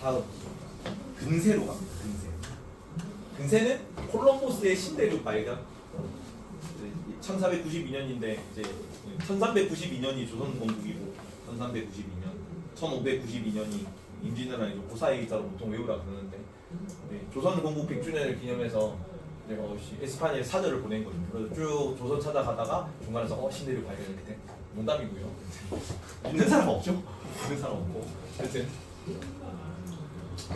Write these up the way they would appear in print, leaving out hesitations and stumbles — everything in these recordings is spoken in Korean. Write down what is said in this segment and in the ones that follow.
다음 근세로 갑니다. 근세는 콜럼버스의 신대륙 발견. 1492년인데 이제 1392년이 조선 건국이고 1392년, 1592년이 임진왜란이죠. 그 사이자로 보통 외우라 그러는데 조선 건국 100주년을 기념해서 에스파니에 사절을 보낸 거죠. 그래서 쭉 조선 찾아가다가 중간에서 신대륙 발견했을 때 농담이고요. 있는 사람 없죠? 있는 사람 없고. 하여튼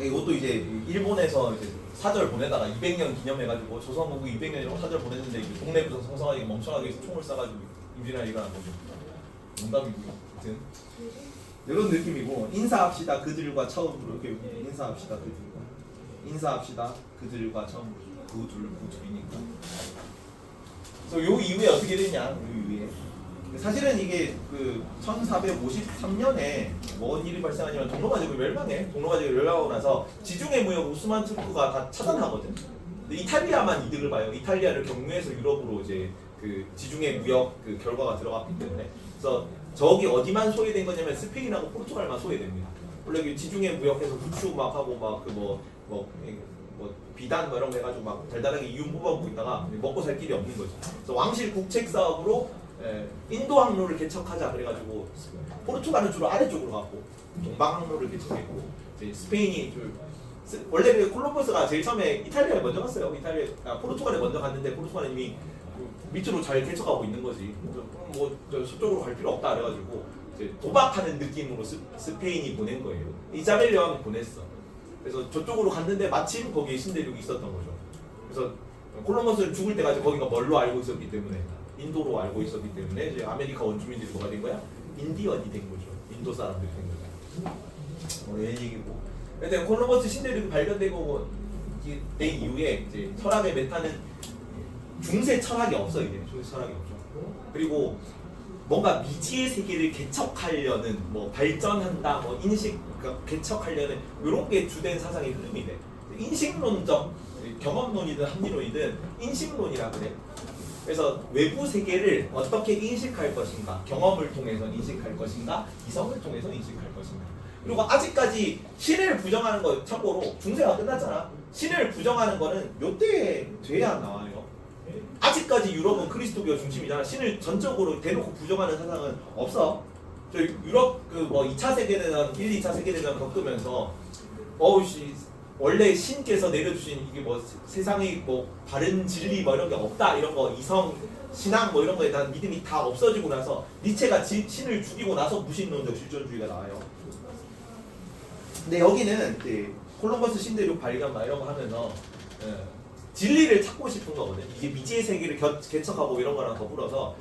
이것도 이제 일본에서 이제 사절 보내다가 200년 기념해가지고 조선 건국 200년이라고 사절 보냈는데 동네부터 성성하게 멍청하게 총을 쏴가지고 임진왜란이 일어난 거죠. 농담이고요. 하여튼 이런 느낌이고 인사합시다 그들과 처음으로 이렇게 인사합시다 그들과 인사합시다 그들과 처음으로 그둘이니까. 그래서 요 이후에 어떻게 되냐? 요 이후에 사실은 이게 그 1453년에 뭔 일이 발생하냐면 동로마 제국이 멸망해. 동로마 제국이 멸망하고 나서 지중해 무역 우스만 투르크가 다 차단하거든. 근데 이탈리아만 이득을 봐요. 이탈리아를 경유해서 유럽으로 이제 그 지중해 무역 그 결과가 들어갔기 때문에. 그래서 저기 어디만 소외된 거냐면 스페인하고 포르투갈만 소외됩니다. 원래 지중해 무역해서 후추 막 하고 막 그 뭐 비단 뭐 이런 거 해가지고 막 달달하게 이윤 뽑아먹고 있다가 먹고 살 길이 없는 거죠. 그래서 왕실 국책 사업으로 인도 항로를 개척하자 그래가지고 포르투갈은 주로 아래쪽으로 갔고 동방 항로를 개척했고 이제 스페인이 원래 그 콜럼버스가 제일 처음에 이탈리아에 먼저 갔어요. 포르투갈에 먼저 갔는데 포르투갈은 이미 밑으로 잘 개척하고 있는 거지. 뭐 서쪽으로 갈 필요 없다 그래가지고 이제 도박하는 느낌으로 스페인이 보낸 거예요. 이자벨 여왕이 보냈어. 그래서 저쪽으로 갔는데 마침 거기에 신대륙이 있었던 거죠. 그래서 콜럼버스는 죽을 때까지 거기가 뭘로 알고 있었기 때문에 인도로 알고 있었기 때문에 이제 아메리카 원주민들이 뭐가 된 거야? 인디언이 된 거죠. 인도 사람들이 된 거죠. 이런 얘기고. 근데 콜럼버스 신대륙이 발견되고 된 이후에 이제 철학의 메타는 중세 철학이 없어 이제 중세 철학이 없죠. 그리고 뭔가 미지의 세계를 개척하려는 뭐 발전한다, 뭐 인식 그러니까 개척하려는 이런 게 주된 사상의 흐름이 돼. 인식론적 경험론이든 합리론이든 인식론이라 그래. 그래서 외부 세계를 어떻게 인식할 것인가, 경험을 통해서 인식할 것인가, 이성을 통해서 인식할 것인가. 그리고 아직까지 신을 부정하는 거 참고로 중세가 끝났잖아. 신을 부정하는 거는 요때 돼야 나와요. 아직까지 유럽은 그리스도교 중심이잖아. 신을 전적으로 대놓고 부정하는 사상은 없어. 저 유럽 그 뭐 2차 세계대전, 1, 2차 세계대전 겪으면서 원래 신께서 내려주신 이게 뭐 세상의 뭐 바른 진리 뭐 이런 게 없다 이런 거 이성 신앙 뭐 이런 거에 대한 믿음이 다 없어지고 나서 니체가 신을 죽이고 나서 무신론적 실존주의가 나와요. 근데 여기는 이제 콜럼버스 신대륙 발견 막 이런 거 하면서 진리를 찾고 싶은 거거든. 이게 미지의 세계를 개척하고 이런 거랑 더불어서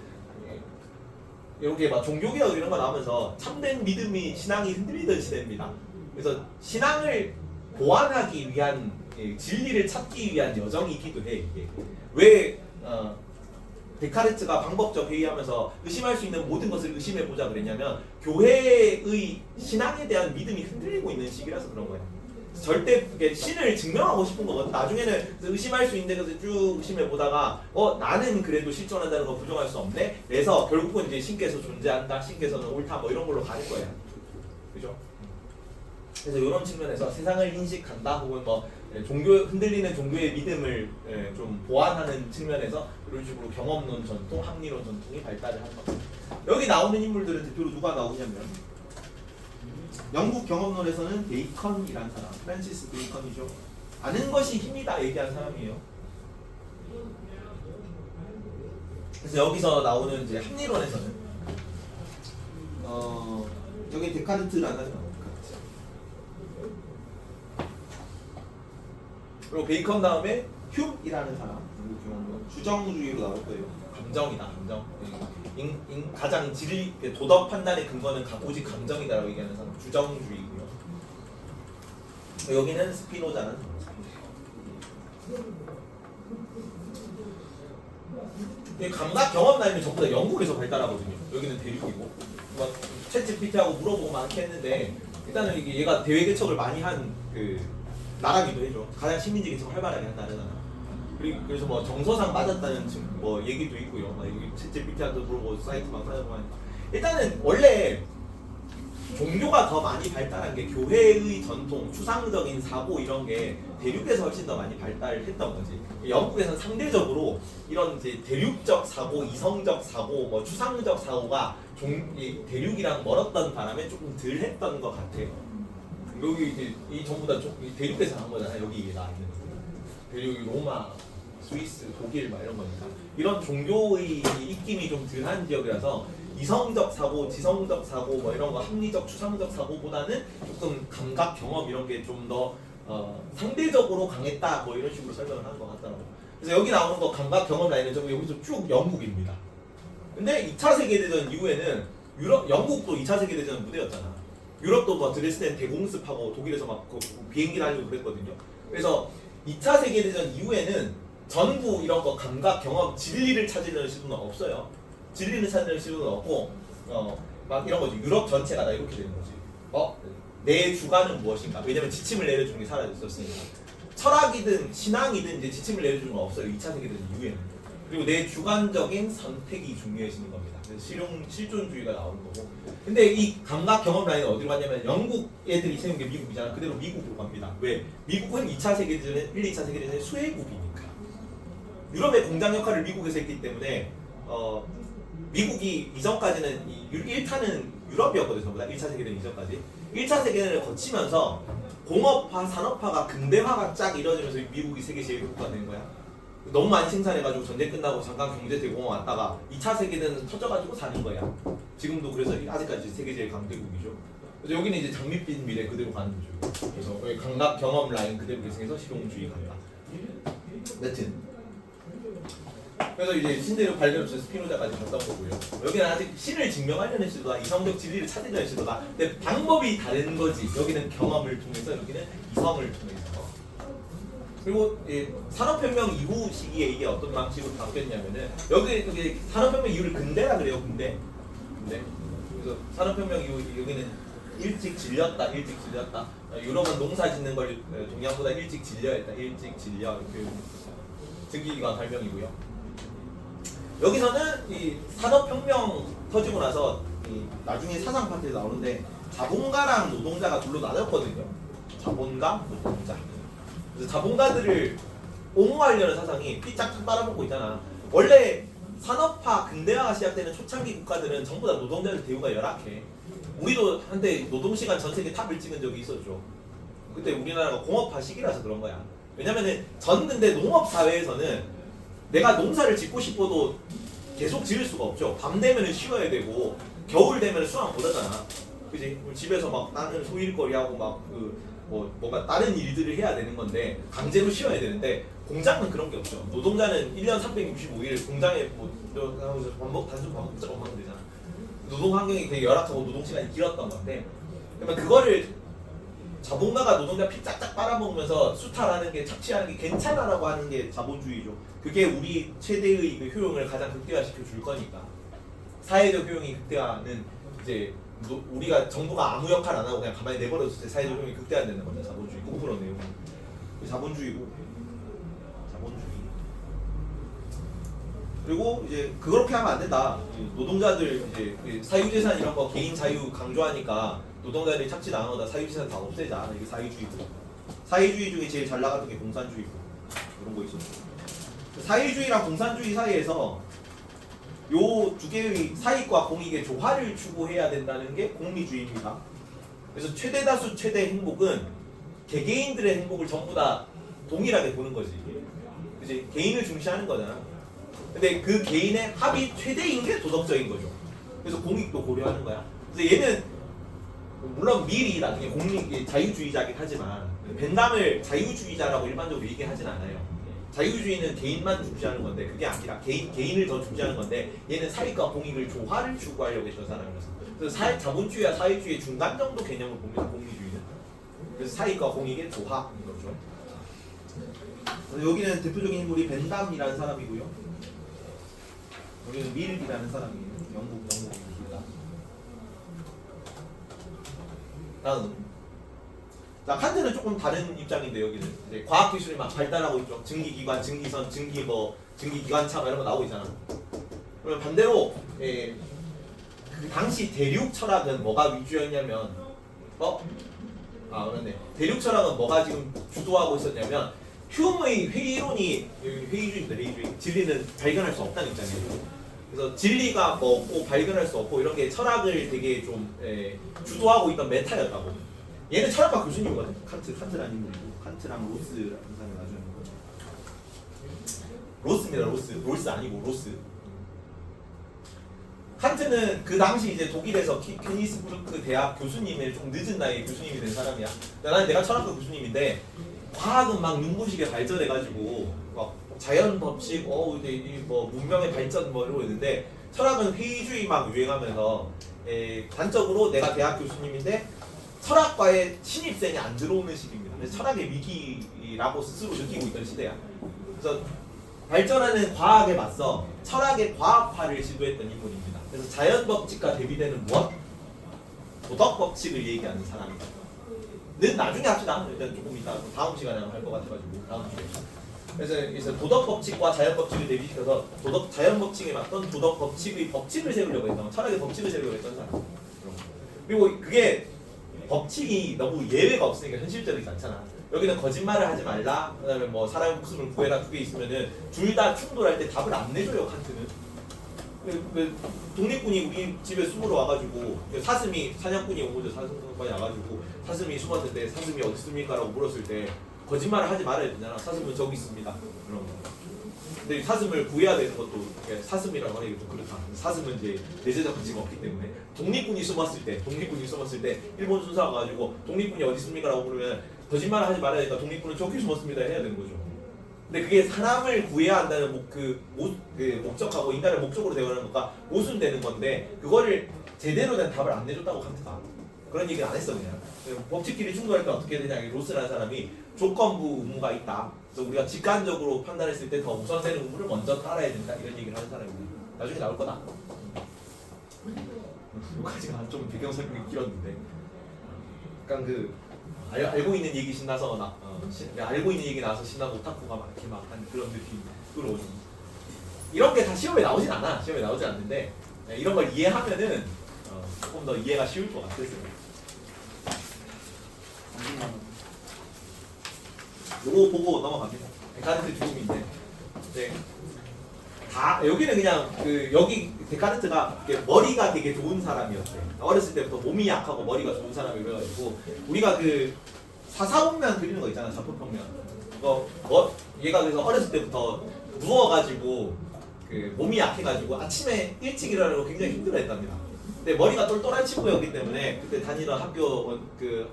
이렇게 막 종교개혁 이런 거 나오면서 참된 믿음이 신앙이 흔들리던 시대입니다. 그래서 신앙을 보완하기 위한 진리를 찾기 위한 여정이기도 해. 이게 왜 데카르트가 방법적 회의하면서 의심할 수 있는 모든 것을 의심해 보자 그랬냐면 교회의 신앙에 대한 믿음이 흔들리고 있는 시기라서 그런 거야. 절대 신을 증명하고 싶은 거거든. 나중에는 의심할 수 있는 것을 쭉 의심해 보다가 나는 그래도 실존한다는 거 부정할 수 없네. 그래서 결국은 이제 신께서 존재한다, 신께서는 옳다 뭐 이런 걸로 가는 거야. 그죠? 그래서 이런 측면에서 세상을 인식한다 혹은 뭐 흔들리는 종교의 믿음을 좀 보완하는 측면에서 이런 식으로 경험론 전통, 합리론 전통이 발달을 한 겁니다. 여기 나오는 인물들은 대표로 누가 나오냐면 영국 경험론에서는 베이컨이라는 사람, 프랜시스 베이컨이죠. 아는 것이 힘이다 얘기한 사람이에요. 그래서 여기서 나오는 이제 합리론에서는 여기 데카르트라는 사람이 나옵니다. 그리고 베이컨 다음에 휴이라는 사람, 주정주의로 나올 거예요. 감정이다, 감정. 가장 진리, 도덕 판단의 근거는 오직 감정이다라고 얘기하는 사람, 주정주의고요. 여기는 스피노자는 감각 경험 나이는 전부 다 영국에서 발달하거든요. 여기는 대륙이고, 막 챗GPT하고 물어보고 많게 했는데 일단은 이게 얘가 대외 개척을 많이 한 그 나라기도 해줘. 가장 식민지 개척을 활발하게 한 나라잖아. 그래서 뭐 정서상 맞았다는 뭐 얘기도 있고요. 막 여기 챗GPT한테 물어보고 사이트 막 찾아보면 일단은 원래 종교가 더 많이 발달한 게 교회의 전통, 추상적인 사고 이런 게 대륙에서 훨씬 더 많이 발달했던 거지. 영국에서는 상대적으로 이런 이제 대륙적 사고, 이성적 사고, 뭐 추상적 사고가 이 대륙이랑 멀었던 바람에 조금 덜 했던 것 같아요. 여기 이제 이 전부 다 대륙에서 한 거잖아요. 여기 나 있는 거. 대륙이 로마, 스위스, 독일 막 이런 거니까 이런 종교의 입김이 좀 덜한 지역이라서 이성적 사고, 지성적 사고 뭐 이런 거 합리적, 추상적 사고보다는 조금 감각, 경험 이런 게 좀 더 상대적으로 강했다 뭐 이런 식으로 설명을 하는 것 같더라고요. 그래서 여기 나오는 거 감각, 경험 라인은 좀 여기서 쭉 영국입니다. 근데 2차 세계대전 이후에는 영국도 2차 세계대전 무대였잖아. 유럽도 뭐 드레스덴 대공습하고 독일에서 막 비행기 날리고 그랬거든요. 그래서 2차 세계대전 이후에는 전부 이런 거 감각, 경험, 진리를 찾으려는 시도는 없어요. 진리를 찾는 시도는 없고 막 이런 거지. 유럽 전체가 다 이렇게 되는 거지. 내 주관은 무엇인가? 왜냐면 지침을 내려주는 게 사라졌으니까. 철학이든 신앙이든 이제 지침을 내려주는 건 없어요. 2차 세계대전 이후에는. 그리고 내 주관적인 선택이 중요해지는 겁니다. 그래서 실존주의가 나오는 거고. 근데 이 감각 경험 라인은 어디로 갔냐면 영국 애들이 세운 게 미국이잖아. 그대로 미국으로 갑니다. 왜? 미국은 2차 세계대전에 1, 2차 세계대전에 수혜국이니까. 유럽의 공장 역할을 미국에서 했기 때문에 미국이 이전까지는 1타는 유럽이었거든요. 전부 다 1차 세계대전 이전까지. 1차 세계대전을 거치면서 공업화, 산업화가 근대화가 쫙 이루어지면서 미국이 세계 제1국가가 된 거야. 너무 많이 생산해가지고 전쟁 끝나고 잠깐 경제 대공황 왔다가 2차 세계대전 터져가지고 사는 거야. 지금도 그래서 아직까지 세계 제일 강대국이죠. 그래서 여기는 이제 장밋빛 미래 그대로 가는 거죠. 그래서 감각 경험 라인 그대로 계승해서 실용주의 간다. 여튼 그래서 이제 신대륙 발견없이 스피노자까지 갔던 거고요. 여기는 아직 신을 증명하려는 시도다, 이성적 진리를 찾으려는 시도다. 근데 방법이 다른 거지. 여기는 경험을 통해서, 여기는 이성을 통해서. 그리고 산업혁명 이후 시기에 이게 어떤 방식으로 바뀌었냐면은 여기 산업혁명 이후를 근대라 그래요. 근대. 그래서 산업혁명 이후 여기는 일찍 질렸다. 유럽은 농사 짓는 걸 동양보다 일찍 질려 했다. 일찍 질려 이렇게 증기기관 발명이고요. 여기서는 이 산업혁명 터지고 나서 나중에 사상 파트에 나오는데 자본가랑 노동자가 둘로 나눴거든요. 자본가, 노동자. 그래서 자본가들을 옹호하려는 사상이 삐짝짝 따라붙고 있잖아. 원래 산업화, 근대화가 시작되는 초창기 국가들은 전부 다 노동자들 대우가 열악해. 우리도 한때 노동시간 전 세계 탑을 찍은 적이 있었죠. 그때 우리나라가 공업화 시기라서 그런 거야. 왜냐면은 근대 농업 사회에서는 내가 농사를 짓고 싶어도 계속 지을 수가 없죠. 밤 되면은 쉬어야 되고 겨울 되면은 수확 못 하잖아. 그지? 집에서 막 나는 소일거리 하고 막 뭔가 다른 일들을 해야 되는 건데 강제로 쉬어야 되는데 공장은 그런 게 없죠. 노동자는 1년 365일 공장에 단순 반복작업만 하면 되잖아. 노동 환경이 되게 열악하고 노동 시간이 길었던 건데 그러면 그거를 자본가가 노동자 피 짝짝 빨아먹으면서 수탈하는 게 착취하는 게 괜찮아라고 하는 게 자본주의죠. 그게 우리 최대의 그 효용을 가장 극대화시켜 줄 거니까. 사회적 효용이 극대화는 이제 우리가 정부가 아무 역할 안 하고 그냥 가만히 내버려뒀을 때 사회적 효용이 극대화되는 겁니다. 자본주의 9% 내용. 자본주의고. 자본주의. 그리고 이제 그렇게 하면 안 된다. 노동자들 이제 사유재산 이런 거 개인 자유 강조하니까 노동자들이 착취 당한 거다. 사유재산 다 없애자. 이게 사회주의고. 사회주의 중에 제일 잘 나가는 게 공산주의고. 이런 거 있었죠. 사회주의랑 공산주의 사이에서 요 두 개의 사익과 공익의 조화를 추구해야 된다는 게 공리주의입니다. 그래서 최대 다수 최대 행복은 개개인들의 행복을 전부 다 동일하게 보는 거지. 그치? 개인을 중시하는 거잖아. 근데 그 개인의 합이 최대인 게 도덕적인 거죠. 그래서 공익도 고려하는 거야. 그래서 얘는 물론 미리 나중에 공익 자유주의자긴 하지만 벤담을 자유주의자라고 일반적으로 얘기하진 않아요. 자유주의는 개인만 중시하는 건데 그게 아니라 개인을 더 중시하는 건데 얘는 사익과 공익을 조화를 추구하려고 했던 사람이라서 그래서 자본주의와 사회주의의 중간 정도 개념을 봅니다. 공리주의는. 그래서 사익과 공익의 조화인 거죠. 여기는 대표적인 인물이 벤담이라는 사람이고요. 여기는 밀이라는 사람이에요. 영국입니다. 다음. 자, 칸트는 조금 다른 입장인데 여기는 이제 과학 기술이 막 발달하고 있죠. 증기기관, 증기선, 증기기관차 이런 거 나오고 있잖아. 그러면 반대로 당시 대륙 철학은 뭐가 위주였냐면 그렇네. 대륙 철학은 뭐가 지금 주도하고 있었냐면 휴머의 회의론이 회의주의입니다. 회의주의. 진리는 발견할 수 없다는 입장이에요. 그래서 진리가 뭐 없고 발견할 수 없고 이런 게 철학을 되게 좀 주도하고 있던 메타였다고. 얘는 철학과 교수님이거든. 칸트라는 인물이고 칸트랑 로스라는 사람이 나중에 로스입니다. 로스 아니고 로스. 칸트는 그 당시 이제 독일에서 케니스부르크 대학 교수님의 좀 늦은 나이에 교수님이 된 사람이야. 내가 철학과 교수님인데 과학은 막 눈부시게 발전해가지고 막 자연 법칙, 이제 뭐 문명의 발전 뭐 이러고 있는데 철학은 회의주의 막 유행하면서 단적으로 내가 대학 교수님인데 철학과에 신입생이 안 들어오는 시기입니다. 그래서 철학의 위기라고 스스로 느끼고 있던 시대야. 그래서 발전하는 과학에 맞서 철학의 과학화를 시도했던 인물입니다. 그래서 자연 법칙과 대비되는 무엇? 도덕 법칙을 얘기하는 사람이다. 는 나중에 합시다. 일단 조금 이따 다음 시간에 할 것 같아가지고 다음 주에. 그래서 도덕 법칙과 자연 법칙을 대비시켜서 자연 법칙에 맞던 도덕 법칙의 법칙을 세우려고 했던 철학의 법칙을 세우려고 했던 사람. 그리고 그게 법칙이 너무 예외가 없으니까 현실적이지 않잖아. 여기는 거짓말을 하지 말라. 그다음에 뭐 사람의 목숨을 구해라 두 개 있으면은 둘 다 충돌할 때 답을 안 내줘요 칸트는. 독립군이 우리 집에 숨으러 와가지고 사냥꾼이 온 거죠. 사슴관이 와가지고 사슴이 숨었을 때 사슴이 어디 있습니까? 라고 물었을 때 거짓말을 하지 말아야 되잖아. 사슴은 저기 있습니다. 그런 거. 근데 사슴을 구해야 되는 것도 사슴이라고 하기 좀 그렇다. 사슴은 이제 내재적 가치가 없기 때문에 독립군이 숨었을 때 일본 순사가 가지고 독립군이 어디 있습니까? 라고 물으면 거짓말을 하지 말아야 되니까 독립군은 저기 숨었습니다 해야 되는 거죠. 근데 그게 사람을 구해야 한다는 목적하고 인간을 목적으로 대하는 것과 모순되는 건데 그거를 제대로 된 답을 안 내줬다고 칸트가 그런 얘기를 안 했어 그냥. 법칙끼리 충돌할 때 어떻게 되냐. 로스라는 사람이 조건부 의무가 있다. 그래서 우리가 직관적으로 판단했을 때 더 우선되는 의무를 먼저 따라야 된다. 이런 얘기를 하는 사람입니다. 나중에 나올 거다. 여기까지가 좀 배경 설명이 길었는데 약간 알고 있는 얘기 신나서 알고 있는 얘기 나와서 신나고 오타쿠가 막 이렇게 막 한 그런 느낌 끌어오는 이런 게 다 시험에 나오진 않아. 시험에 나오진 않는데 이런 걸 이해하면은 조금 더 이해가 쉬울 것 같았어요. 요거 보고 넘어갑니다. 데카르트 죽음인데 여기는 그냥 여기 데카르트가 머리가 되게 좋은 사람이었대. 어렸을 때부터 몸이 약하고 머리가 좋은 사람이 그래가지고 우리가 사사평면 그리는 거 있잖아. 좌표평면. 얘가 그래서 어렸을 때부터 누워가지고 몸이 약해가지고 아침에 일찍 일어나려고 굉장히 힘들어했답니다. 근데 머리가 똘똘한 친구였기 때문에 그때 다니던 학교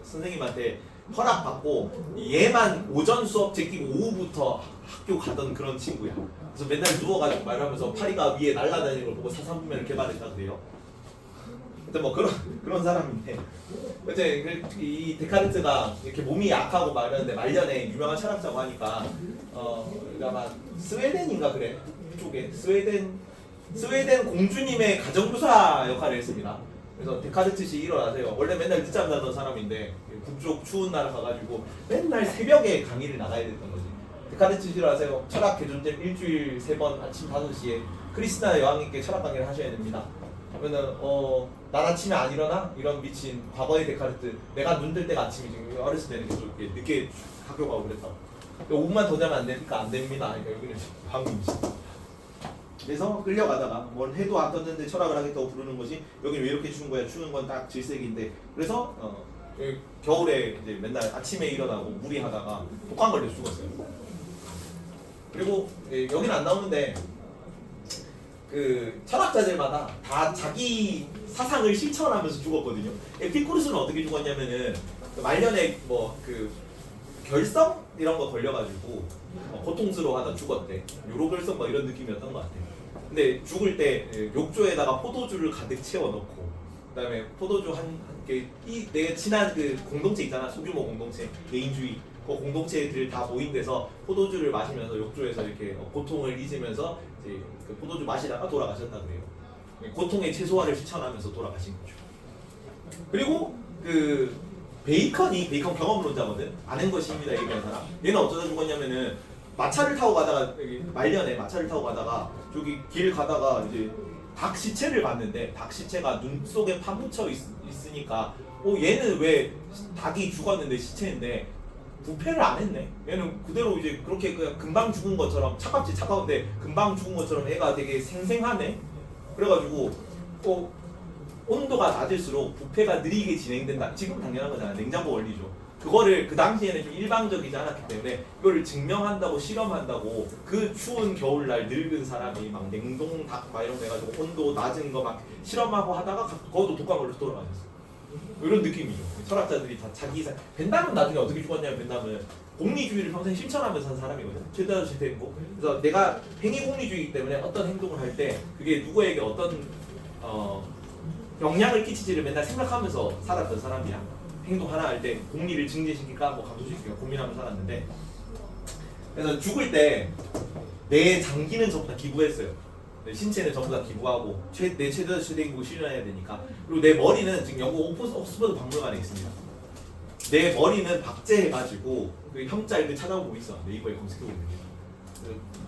선생님한테 허락받고 얘만 오전 수업 제끼고 오후부터 학교 가던 그런 친구야. 그래서 맨날 누워가지고 말하면서 파리가 위에 날아다니는 걸 보고 사상분면을 개발했다 그래요. 근데 뭐 그런 사람인데 어째 이 데카르트가 이렇게 몸이 약하고 말하는데 말년에 유명한 철학자고 하니까 아마 스웨덴인가 그래. 이쪽에 스웨덴 공주님의 가정교사 역할을 했습니다. 그래서 데카르트시 일어나세요. 원래 맨날 늦잠 자던 사람인데 북쪽 추운 나라 가가지고 맨날 새벽에 강의를 나가야 됐던 거지. 데카르트시 일어나세요. 철학 개존잼 일주일 3번 아침 5시에 크리스티나 여왕님께 철학 강의를 하셔야 됩니다. 그러면은 난 아침에 안 일어나? 이런 미친 과거의 데카르트. 내가 눈 뜰 때가 아침이지. 어렸을 때는 계속 늦게 학교 가고 그랬다고. 5분만 더 자면 안 되니까 안 됩니다. 그러니까 여기는 방금이지. 그래서 끌려가다가 뭘 해도 안 떴는데 철학을 하겠다고 부르는 거지. 여기 왜 이렇게 추운 거야? 추운 건 딱 질색인데. 그래서 겨울에 이제 맨날 아침에 일어나고 무리하다가 독감 걸려 죽었어요. 그리고 여기는 안 나오는데 철학자들마다 다 자기 사상을 실천하면서 죽었거든요. 에피쿠르스는 어떻게 죽었냐면은 말년에 결성 이런 거 걸려가지고 고통스러워하다 죽었대. 요로결성 이런 느낌이었던 것 같아. 근데 죽을 때 욕조에다가 포도주를 가득 채워넣고 그다음에 포도주 내가 친한 공동체 있잖아. 소규모 공동체, 개인주의 그 공동체들 다 모인 데서 포도주를 마시면서 욕조에서 이렇게 고통을 잊으면서 이제 포도주 마시다가 돌아가셨다 그래요. 고통의 최소화를 실천하면서 돌아가신 거죠. 그리고 베이컨 경험론자거든. 아는 것입니다 얘기하는 사람. 얘는 어쩌다 죽었냐면은 말년에 마차를 타고 가다가 저기 길 가다가 이제 닭 시체를 봤는데 닭 시체가 눈 속에 파묻혀 있으니까 얘는 왜 닭이 죽었는데 시체인데 부패를 안 했네. 얘는 그대로 이제 그렇게 그냥 금방 죽은 것처럼 차가운데 금방 죽은 것처럼 애가 되게 생생하네. 그래가지고 온도가 낮을수록 부패가 느리게 진행된다. 지금 당연한 거잖아. 냉장고 원리죠. 그거를 그 당시에는 좀 일방적이지 않았기 때문에 이거를 증명한다고 실험한다고 그 추운 겨울날 늙은 사람이 막 냉동 닭 막 이런 거 해가지고 온도 낮은 거 막 실험하고 하다가 그것도 독감 걸려서 돌아가셨어. 이런 느낌이죠. 철학자들이 다 자기 벤담은 나중에 어떻게 죽었냐면 벤담은 공리주의를 평생 실천하면서 산 사람이거든. 최대한 실패했고. 그래서 내가 행위 공리주의이기 때문에 어떤 행동을 할 때 그게 누구에게 어떤 영향을 끼치지를 맨날 생각하면서 살았던 사람이야. 행동 하나 할 때 공리를 증진시킬까 뭐 감소시킬까 고민하면서 살았는데, 그래서 죽을 때 내 장기는 전부 다 기부했어요. 내 신체는 전부 다 기부하고 내 최대 기부 실현해야 되니까. 그리고 내 머리는 지금 영국 옥스퍼드 박물관에 있습니다. 내 머리는 박제해가지고 그 형자 이렇게 찾아보고 있어. 네이버에 검색해보면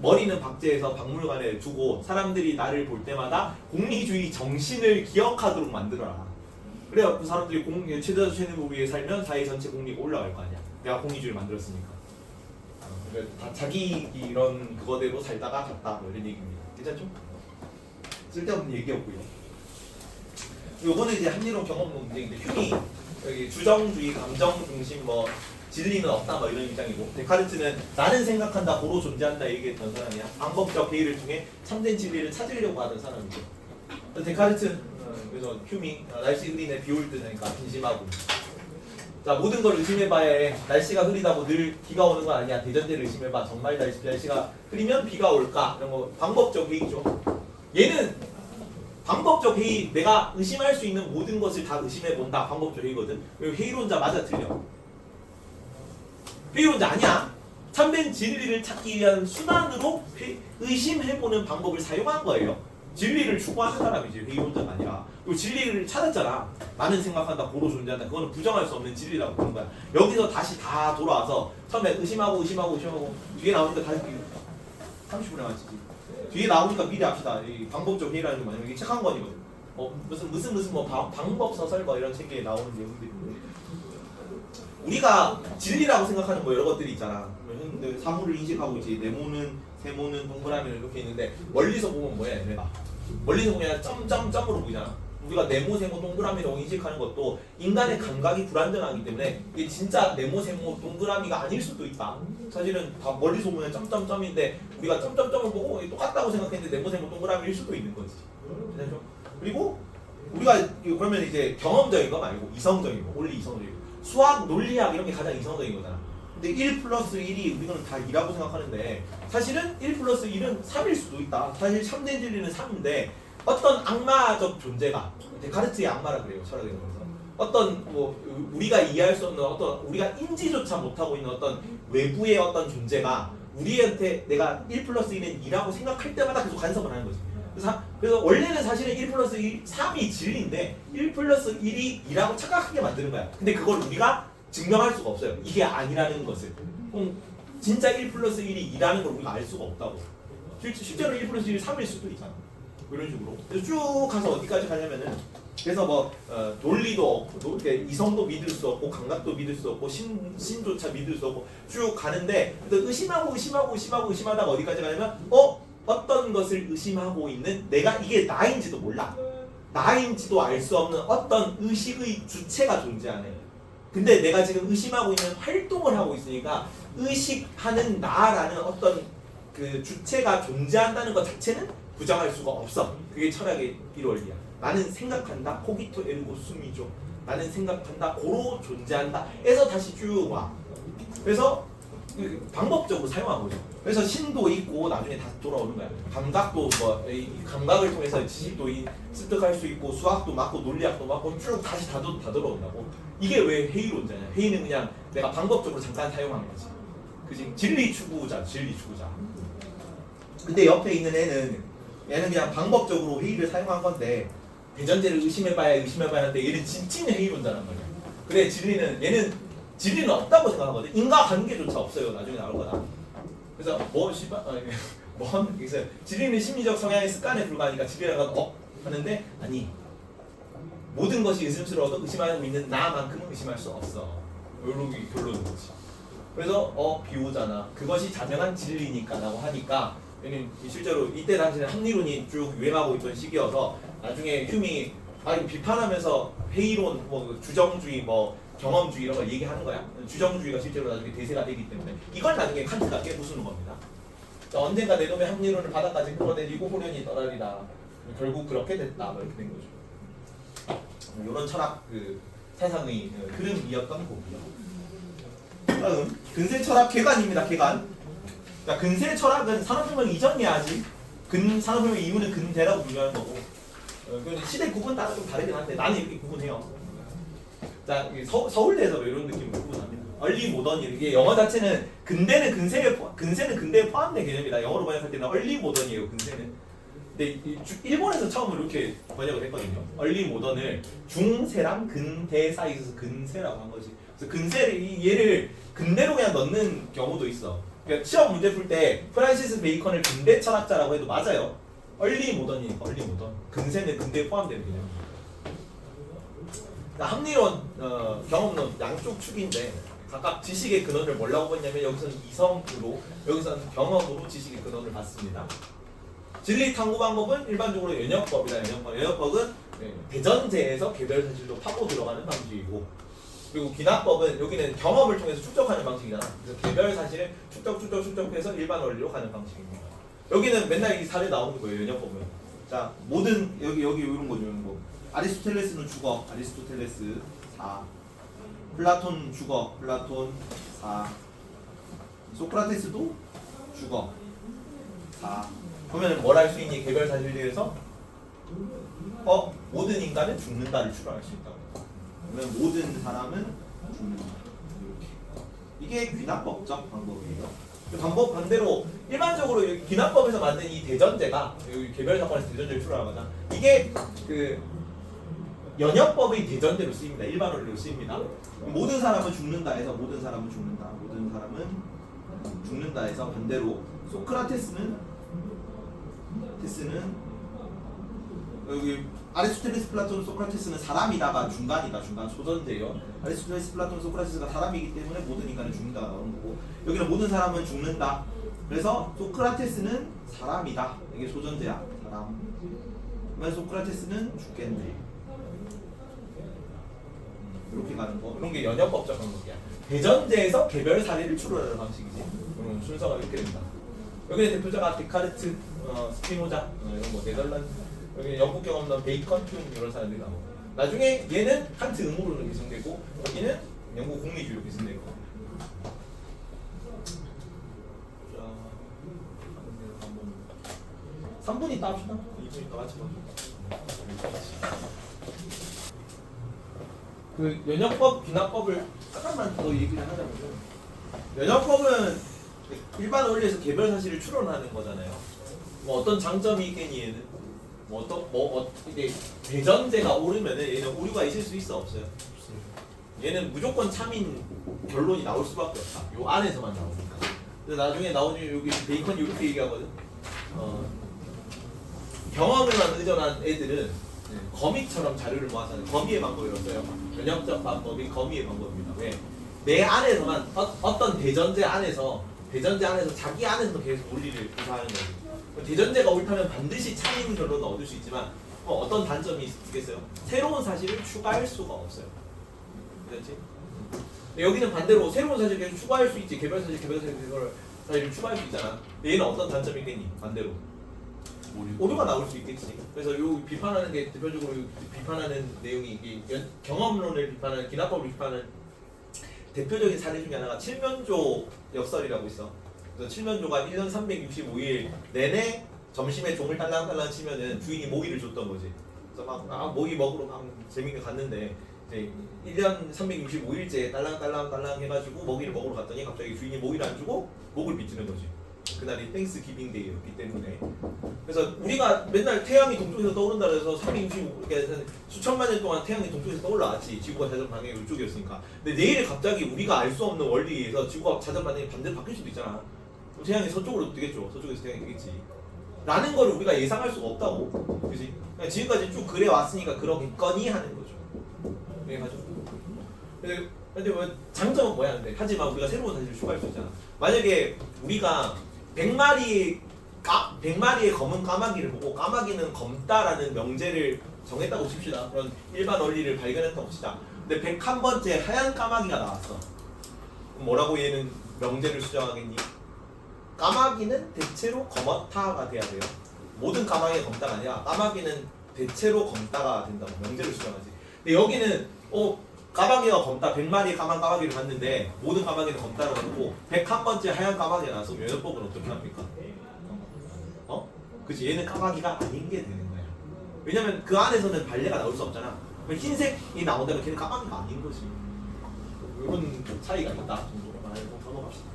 머리는 박제해서 박물관에 두고 사람들이 나를 볼 때마다 공리주의 정신을 기억하도록 만들어라. 그래야 사람들이 최대한 최대를 위해 살면 사회 전체 공리가 올라갈 거 아니야. 내가 공리주의를 만들었으니까. 다 자기 이런 그거대로 살다가 갔다 뭐 이런 얘기입니다. 괜찮죠? 쓸데없는 얘기였고요. 요거는 이제 합리론 경험 문제인데 휴미 여기 주정주의, 감정 중심 뭐 진리는 없다 뭐 이런 입장이고, 데카르트는 나는 생각한다 고로 존재한다 얘기했던 사람이야. 방법적 회의를 통해 참된 진리를 찾으려고 하는 사람이죠. 데카르트 그래서 휴미 날씨 흐리네 비 올 듯 하니까 근심하고, 자 모든 걸 의심해봐야 해. 날씨가 흐리다고 늘 비가 오는 건 아니야. 대전제를 의심해봐. 정말 날씨가 흐리면 비가 올까? 이런 거 방법적 회의죠. 얘는 방법적 회의, 내가 의심할 수 있는 모든 것을 다 의심해본다. 방법적 회의거든. 회의론자 맞아 틀려? 회의론자 아니야. 참된 진리를 찾기 위한 수단으로 의심해보는 방법을 사용한 거예요. 진리를 추구하는 사람이지 회의론자가 아니라. 그리고 진리를 찾았잖아. 나는 생각한다 고로 존재한다. 그거는 부정할 수 없는 진리라고 보는 거야. 여기서 다시 다 돌아와서 처음에 의심하고 뒤에 나오니까 다시 30분에 맞지. 뒤에 나오니까 미리 합시다. 이 방법적 회의라는 게 뭐냐면 이게 책 한 권이거든. 무슨 뭐 방법 소설 뭐 이런 책에 나오는 내용들이 우리가 진리라고 생각하는 뭐 여러 것들이 있잖아. 사물을 인식하고 있지. 네모는 세모는 동그라미는 이렇게 있는데 멀리서 보면 뭐야 얘네가. 멀리서 보면 점으로 보이잖아. 우리가 네모, 세모, 동그라미라고 인식하는 것도 인간의 감각이 불완전하기 때문에 이게 진짜 네모, 세모, 동그라미가 아닐 수도 있다. 사실은 다 멀리서 보면 점인데 우리가 점을 보고 똑같다고 생각했는데 네모, 세모, 동그라미일 수도 있는 거지. 그리고 우리가 그러면 이제 경험적인 거 말고 이성적인 거, 원리 이성적인 거. 수학, 논리학 이런 게 가장 이성적인 거잖아. 근데 1 플러스 1이 우리는 다 2라고 생각하는데 사실은 1 플러스 1은 3일 수도 있다. 사실 참된 진리는 3인데 어떤 악마적 존재가, 데카르트의 악마라 그래요. 철학에 대해서. 어떤 뭐 우리가 이해할 수 없는 어떤 우리가 인지조차 못하고 있는 어떤 외부의 어떤 존재가 우리한테 내가 1 플러스 1은 2라고 생각할 때마다 계속 간섭을 하는 거지. 그래서 원래는 사실은 1 플러스 1, 3이 진리인데 1 플러스 1이 2라고 착각하게 만드는 거야. 근데 그걸 우리가 증명할 수가 없어요. 이게 아니라는 것을. 진짜 1 플러스 1이 2라는 걸 우리가 알 수가 없다고. 실제로 1 플러스 1이 3일 수도 있잖아. 이런 식으로. 그래서 쭉 가서 어디까지 가냐면은 그래서 뭐 논리도 없고 이성도 믿을 수 없고 감각도 믿을 수 없고 신조차 믿을 수 없고 쭉 가는데 의심하다가 어디까지 가냐면 어떤 것을 의심하고 있는 내가 이게 나인지도 몰라. 나인지도 알 수 없는 어떤 의식의 주체가 존재하네. 근데 내가 지금 의심하고 있는 활동을 하고 있으니까 의식하는 나라는 어떤 그 주체가 존재한다는 것 자체는 부정할 수가 없어. 그게 철학의 1원리야. 나는 생각한다. 코기토 에르고 숨이죠. 나는 생각한다. 고로 존재한다. 에서 다시 쭉 와. 그래서 방법적으로 사용한 거죠. 그래서 신도 있고 나중에 다시 돌아오는 거야. 감각도 뭐 감각을 통해서 지식도 습득할 수 있고 수학도 맞고 논리학도 맞고 쭉 다시 다 돌아온다고. 이게 왜 회의론자냐? 회의는 그냥 내가 방법적으로 잠깐 사용한 거지. 그지? 진리 추구자. 근데 옆에 있는 얘는 그냥 방법적으로 회의를 사용한 건데 대전제를 의심해봐야 하는데 얘는 진짜 회의론자란 말이야. 그래 얘는 진리는 없다고 생각하거든. 인과관계조차 없어요. 나중에 나올 거다. 그래서 그래서 진리는 심리적 성향의 습관에 불과하니까 진리라고 하는데 아니 모든 것이 의심스러워도 의심하고 있는 나만큼은 의심할 수 없어. 이런 게 결론인 거지. 그래서 비오잖아. 그것이 자명한 진리니까라고 하니까 실제로 이때 당시에 합리론이 쭉 유행하고 있던 시기여서 나중에 휴미 비판하면서 회의론, 뭐 주정주의, 뭐 경험주의 이런 걸 얘기하는 거야. 주정주의가 실제로 나중에 대세가 되기 때문에 이걸 나중에 칸트가 깨부수는 겁니다. 언젠가 내 놈의 합리론을 바닥까지 끌어내리고 호련히 떠나리라. 결국 그렇게 됐다. 이렇게 된 거죠. 이런 철학 사상의 흐름이었던 거고요. 다음 근세 철학 개관입니다. 개관. 그러니까 근세 철학은 산업혁명 이전이야 아직. 산업혁명 이후는 근대라고 분류하는 거고. 시대 구분 따라 좀 다르긴 한데 나는 이렇게 구분해요. 자, 서울대에서 이런 느낌으로 구분합니다. 얼리 모던 이게 영어 자체는 근대는 근대에 포함된 개념이다. 영어로 번역할 때는 얼리 모던이에요. 근대는. 근데 일본에서 처음으로 이렇게 번역을 했거든요. 얼리 모던을 중세랑 근대 사이에서 근세라고 한 거지. 그래서 근세를 얘를 근대로 그냥 넣는 경우도 있어. 그러니까 시험 문제 풀 때 프란시스 베이컨을 근대 철학자라고 해도 맞아요. 얼리 모던이니까 얼리 모던. 근세는 근대에 포함되는 개념이에요. 합리론, 경험론 양쪽 축인데 각각 지식의 근원을 뭐라고 보냐면 여기서는 이성으로, 여기서는 경험으로 지식의 근원을 받습니다. 진리 탐구 방법은 일반적으로 연역법이다. 연역법은 대전제에서 개별 사실로 파고 들어가는 방식이고, 그리고 기납법은 여기는 경험을 통해서 축적하는 방식이잖아. 그래서 개별 사실을 축적해서 일반 원리로 가는 방식입니다. 여기는 맨날 이 사례 나오는 거예요. 연역법은. 자, 모든 여기 이런 거죠. 이런 거. 아리스토텔레스는 죽어. 아리스토텔레스 4. 플라톤 죽어. 플라톤 4. 소크라테스도 죽어. 4. 그러면 뭘 할 수 있니? 개별 사실들에서 모든 인간은 죽는다를 추론할 수 있다고. 그러면 모든 사람은 죽는다. 이렇게. 이게 귀납법적 방법이에요. 그 방법 반대로 일반적으로 귀납법에서 만든 이 대전제가 개별 사건에서 대전제를 추론하는 거잖아. 이게 연역법의 대전제로 쓰입니다. 일반 원리로 쓰입니다. 모든 사람은 죽는다 해서 모든 사람은 죽는다. 모든 사람은 죽는다 해서 반대로 소크라테스는 여기 아리스토텔레스, 플라톤, 소크라테스는 사람이다가 중간 소전제예요. 아리스토텔레스, 플라톤, 소크라테스가 사람이기 때문에 모든 인간은 죽는다가 나오는 거고, 여기는 모든 사람은 죽는다. 그래서 소크라테스는 사람이다. 이게 소전제야. 사람. 그러면 소크라테스는 죽겠네. 이렇게 가는 거. 이런 게 연역법적 방법이야. 대전제에서 개별 사례를 추론하는 방식이지. 순서가 이렇게 된다. 여기는 대표자가 데카르트, 스피노자, 이런 거 네덜란드. 여기 영국 경험론 베이컨, 흄 이런 사람들이 나오고. 나중에 얘는 칸트 음모론으로 계승되고 여기는 영국 공리주의로 계승되고. 자, 3분 있다 합시다. 2분 있다 같이 보자. 그 연역법, 귀납법을 잠깐만 더 얘기를 하자면요. 연역법은 일반 원리에서 개별 사실을 추론하는 거잖아요. 뭐 어떤 장점이 있겠니 얘는? 이게 대전제가 오르면은 얘는 오류가 있을 수 있어 없어요? 얘는 무조건 참인 결론이 나올 수밖에 없다. 요 안에서만 나오니까. 근데 나중에 나오니 여기 베이컨이 이렇게 얘기하거든. 경험에만 의존한 애들은 거미처럼 자료를 모아서 하는 거미의 방법이었어요. 전형적 방법이 거미의 방법입니다. 왜? 내 안에서만 어떤 대전제 안에서 자기 안에서도 계속 논리를 구사하는 거지. 대전제가 옳다면 반드시 참인 결론을 얻을 수 있지만 어떤 단점이 있겠어요? 새로운 사실을 추가할 수가 없어요. 그렇지? 여기는 반대로 새로운 사실을 계속 추가할 수 있지. 개별 사실을 추가할 수 있잖아. 얘는 어떤 단점이 있겠니? 반대로 오류가 나올 수 있겠지. 그래서 요 비판하는 게 대표적으로 비판하는 내용이 경험론을 비판하는 기납법을 비판하는 대표적인 사례 중에 하나가 칠면조 역설이라고 있어. 그래서 칠면조가 1년 365일 내내 점심에 종을 딸랑딸랑 치면은 주인이 모기를 줬던 거지. 그래서 막 모기 먹으러 막 재밌게 갔는데 이제 1년 365일째 딸랑딸랑 해가지고 먹이를 먹으러 갔더니 갑자기 주인이 모기를 안 주고 목을 비트는 거지. 그날이 땡스 기빙 데이였기 때문에. 그래서 우리가 맨날 태양이 동쪽에서 떠오른다 그래서 365 이렇게 수천만 년 동안 태양이 동쪽에서 떠올라왔지. 지구가 자전 방향이 이쪽이었으니까. 근데 내일 갑자기 우리가 알 수 없는 원리에서 지구가 자전 방향이 반대로 바뀔 수도 있잖아. 태양이 서쪽으로 뜨겠죠. 서쪽에서 태양이 뜨겠지. 라는 걸 우리가 예상할 수가 없다고. 그지? 그러니까 지금까지 쭉 그래 왔으니까 그러겠거니 하는 거죠. 이해가죠? 근데 뭐 장점은 뭐야? 근데 하지만 우리가 새로운 사실을 추가할 수 있잖아. 만약에 우리가 100마리의 검은 까마귀를 보고 까마귀는 검다라는 명제를 정했다고 칩시다. 그런 일반 원리를 발견했다고 칩시다. 근데 101번째 하얀 까마귀가 나왔어. 그럼 뭐라고 얘는 명제를 수정하겠니? 까마귀는 대체로 검었다가 돼야 돼요. 모든 까마귀가 검다가 아니라 까마귀는 대체로 검다가 된다고 명제를 수정하지. 근데 여기는 까마귀가 검다, 100마리의 까마귀를 봤는데 모든 까마귀는 검다라고 하고 101번째 하얀 까마귀가 나서 면역법은 어떻게 합니까? 그치, 얘는 까마귀가 아닌 게 되는 거야. 왜냐면 그 안에서는 발레가 나올 수 없잖아. 흰색이 나온다면 걔는 까마귀가 아닌 거지. 이런 차이가 있다 정도로 말하고 넘어갑시다.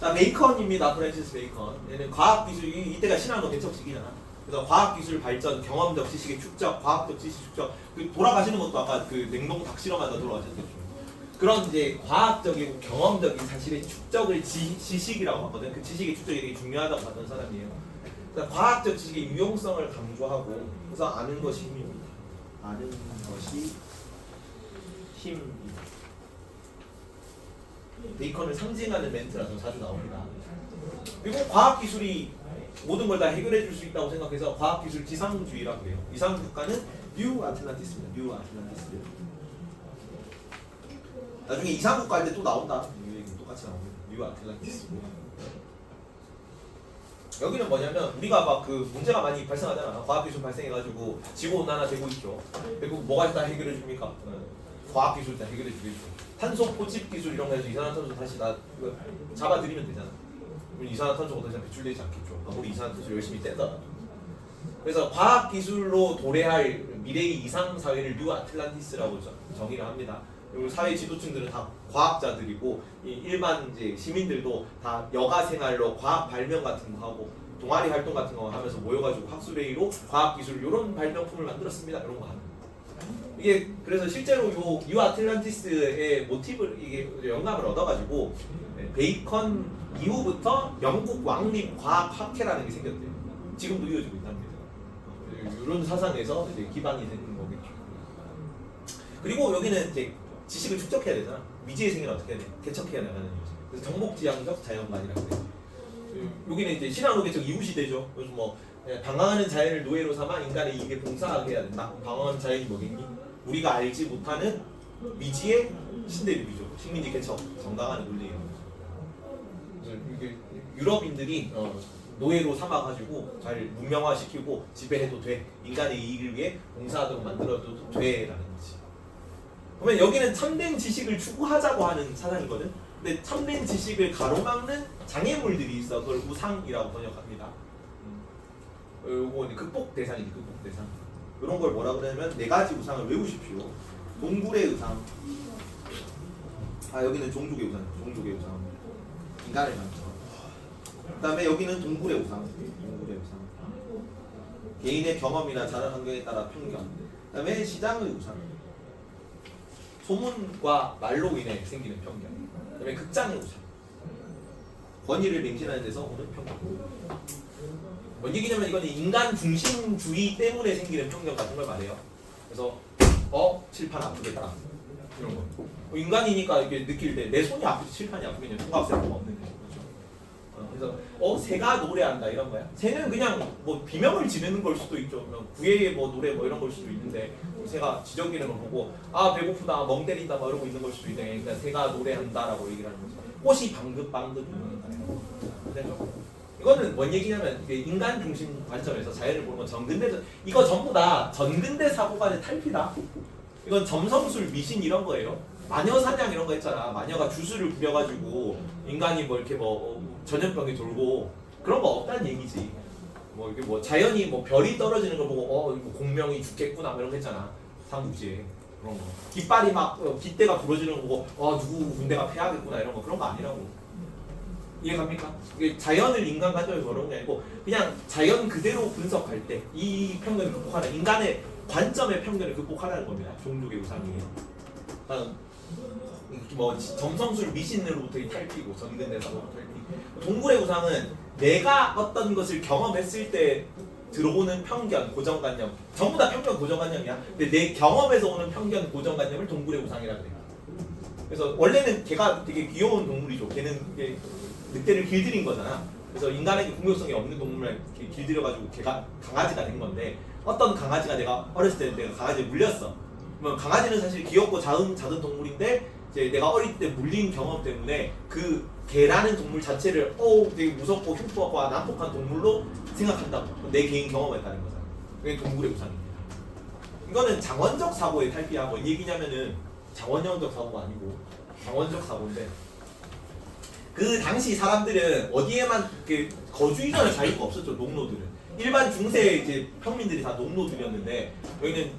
자, 베이컨입니다. 프랜시스 베이컨. 얘는 과학기술이 이때가 신화노 개척 시기잖아. 그래서 과학기술 발전, 경험적 지식의 축적, 과학적 지식 축적. 그 돌아가시는 것도 아까 그 냉동 닭 실험하다 돌아가셨죠. 그런 이제 과학적이고 경험적인 사실의 축적을 지식이라고 하거든. 그 지식의 축적이 되게 중요하다고 봤던 사람이에요. 그러니까 과학적 지식의 유용성을 강조하고, 그래서 아는 것이 힘입니다. 아는 것이 힘입니다. 베이컨을 상징하는 멘트라서 자주 나옵니다. 그리고 과학기술이 모든 걸 다 해결해 줄 수 있다고 생각해서 과학기술 지상주의라고 해요. 이상 국가는 뉴 아틀란티스입니다. 뉴 아틀란티스. 나중에 이상국가 할 때 또 나온다. 이 얘기 똑같이 나옵니다. 뉴 아틀란티스고. 여기는 뭐냐면 우리가 막 그 문제가 많이 발생하잖아. 과학기술 발생해가지고 지구온난화 되고 있죠. 그리고 뭐가 다 해결해 줍니까? 과학기술 다 해결해 주겠죠. 탄소 포집 기술 이런 거 해서 이산화탄소 다시 잡아들이면 되잖아. 그럼 이산화탄소가 더 이상 배출되지 않겠죠. 아무리 이산화탄소 열심히 떼더라도. 그래서 과학기술로 도래할 미래의 이상사회를 뉴 아틀란티스라고 정의를 합니다. 그리고 사회 지도층들은 다 과학자들이고 일반 이제 시민들도 다 여가 생활로 과학 발명 같은 거 하고 동아리 활동 같은 거 하면서 모여가지고 학술회의로 과학기술 이런 발명품을 만들었습니다. 이런 거 하는. 이게 그래서 실제로 요 뉴 아틀란티스의 모티브를 이게 영감을 얻어가지고 베이컨 이후부터 영국 왕립 과학학회라는 게 생겼대요. 지금도 이어지고 있답니다. 이런 사상에서 이제 기반이 되는 거겠죠. 그리고 여기는 이제 지식을 축적해야 되잖아. 미지의 세계는 어떻게 해야 돼? 개척해야 나가는 거지. 그래서 정복지향적 자연관이라고 해요. 여기는 이제 신화노 개척 이후 시대죠. 요즘 뭐 방황하는 자연을 노예로 삼아 인간의 이익에 봉사하게 해야 된다. 방황하는 자연이 뭐겠니? 우리가 알지 못하는 미지의 신대륙이죠. 식민지 개척 정당화는 논리예요. 이게 유럽인들이 노예로 삼아가지고 잘 문명화시키고 지배해도 돼. 인간의 이익을 위해 봉사하도록 만들어도 돼라는 거지. 그러면 여기는 참된 지식을 추구하자고 하는 사상이거든. 근데 참된 지식을 가로막는 장애물들이 있어. 그걸 우상이라고 번역합니다. 요거 극복 대상이지. 극복 대상. 이런 걸 뭐라 그러냐면 네 가지 우상을 외우십시오. 동굴의 우상. 여기는 종족의 우상. 종족의 우상. 인간을 만들어. 그다음에 여기는 동굴의 우상. 동굴의 우상. 개인의 경험이나 자란 환경에 따라 편견. 그다음에 시장의 우상. 소문과 말로 인해 생기는 편견. 그다음에 극장의 우상. 권위를 맹신하는 데서 오는 편견. 뭔 얘기냐면 이거는 인간 중심주의 때문에 생기는 편견 같은 걸 말해요. 그래서 칠판 아프겠다 이런 거. 인간이니까 이렇게 느낄 때 내 손이 아프지 칠판이 아프겠냐. 통합세가 없는데. 그래서 새가 노래한다 이런 거야. 새는 그냥 뭐 비명을 지르는 걸 수도 있죠. 구애의 뭐 노래 뭐 이런 걸 수도 있는데 새가 지저귀는 걸 보고 배고프다 멍 때린다 뭐 이러고 있는 걸 수도 있는데 그러니까 새가 노래한다라고 얘기를 하는 거죠. 꽃이 방긋방긋 있는 거예요. 이거는 뭔 얘기냐면 인간 중심 관점에서 자연을 보는 건 전근대 이거 전부 다 전근대 사고관의 탈피다. 이건 점성술 미신 이런 거예요. 마녀 사냥 이런 거 했잖아. 마녀가 주술을 부려가지고 인간이 뭐 이렇게 뭐 전염병이 돌고 그런 거 없다는 얘기지. 뭐 이게 뭐 자연이 뭐 별이 떨어지는 걸 보고 이거 공명이 죽겠구나 이런 거 했잖아. 삼국지에 그런 거. 깃발이 막 깃대가 부러지는 거 보고 누구 군대가 패하겠구나 이런 거 그런 거 아니라고. 이해갑니까? 이게 자연을 인간 관점에서 그런 게 아니고 그냥 자연 그대로 분석할 때 이 편견을 극복하는 인간의 관점의 편견을 극복하라는 겁니다. 종족의 우상이에요. 다음 뭐 점성술 미신으로부터의 탈피고 전근대사로부터 탈피. 동굴의 우상은 내가 어떤 것을 경험했을 때 들어오는 편견, 고정관념 전부 다 편견, 고정관념이야. 근데 내 경험에서 오는 편견, 고정관념을 동굴의 우상이라고 해요. 그래서 원래는 걔가 되게 귀여운 동물이죠. 걔는 늑대를 길들인 거잖아. 그래서 인간에게 공격성이 없는 동물을 길들여가지고 걔가 강아지가 된 건데 어떤 강아지가 내가 어렸을 때 내가 강아지에 물렸어. 그러면 강아지는 사실 귀엽고 작은 동물인데 이제 내가 어릴 때 물린 경험 때문에 그 개라는 동물 자체를 되게 무섭고 흉포하고 난폭한 동물로 생각한다고. 내 개인 경험에 따른 거잖아. 그게 동굴의 우상입니다. 이거는 장원적 사고의 탈피야. 뭔 얘기냐면은 장원영적 사고가 아니고 장원적 사고인데 그 당시 사람들은 어디에만 거주 이전의 자유가 없었죠. 농노들은 일반 중세 이제 평민들이 다 농노들이었는데 여기는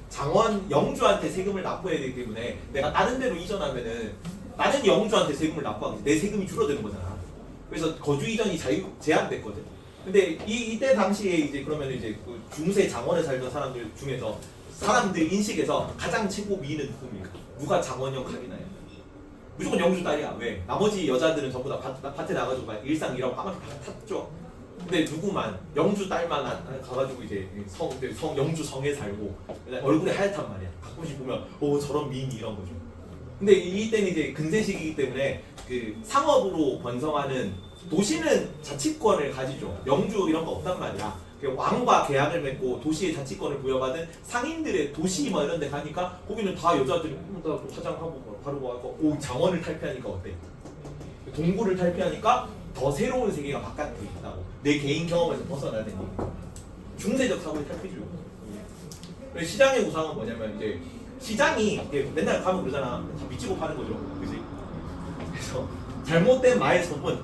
장원 영주한테 세금을 납부해야 되기 때문에 내가 다른 데로 이전하면은 다른 영주한테 세금을 납부하게 내 세금이 줄어드는 거잖아. 그래서 거주 이전이 제한됐거든. 근데 이때 당시에 이제 그러면 이제 그 중세 장원에 살던 사람들 중에서 사람들 인식에서 가장 최고 미인은 누굽니까? 누가 장원영 가리나요? 무조건 영주 딸이야. 왜? 나머지 여자들은 전부 다 밭에 나가지고 일상 일하고 까맣게 다 탔죠. 근데 누구만 영주 딸만 가가지고 이제 영주 성에 살고 얼굴이 하얗단 말이야. 가끔씩 보면 저런 미인이 이런 거죠. 근데 이때는 이제 근세 시기이기 때문에 그 상업으로 번성하는 도시는 자치권을 가지죠. 영주 이런 거 없단 말이야. 왕과 계약을 맺고 도시의 자치권을 부여받은 상인들의 도시 뭐 이런 데 가니까 거기는 다 여자들이 다 화장하고 바르고 하고 장원을 탈피하니까 어때? 동굴을 탈피하니까 더 새로운 세계가 바깥에 있다고. 내 개인 경험에서 벗어나야 되니까. 중세적 사고의 탈피죠. 시장의 우상은 뭐냐면 이제 시장이 맨날 가면 그러잖아. 다 미치고 파는 거죠. 그지? 그래서 잘못된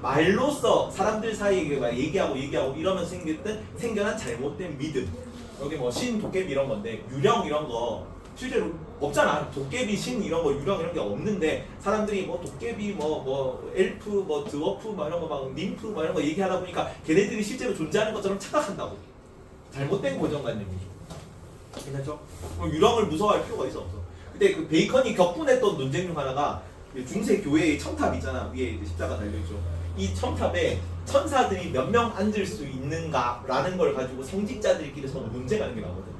말로써 사람들 사이에 얘기하고 이러면 생겨난 잘못된 믿음. 여기 뭐 신, 도깨비 이런 건데 유령 이런 거 실제로 없잖아. 도깨비, 신 이런 거, 유령 이런 게 없는데 사람들이 뭐 도깨비, 뭐 엘프, 뭐 드워프, 뭐 이런 거 막 ним프, 뭐 이런 거 얘기하다 보니까 걔네들이 실제로 존재하는 것처럼 착각한다고. 잘못된 고정관념이죠. 괜찮죠? 유령을 무서워할 필요가 있어 없어. 근데 그 베이컨이 격분했던 논쟁 중 하나가 중세 교회의 첨탑 있잖아. 위에 십자가 달려있죠. 이 첨탑에 천사들이 몇 명 앉을 수 있는가라는 걸 가지고 성직자들끼리 서로 논쟁하는 게 나거든.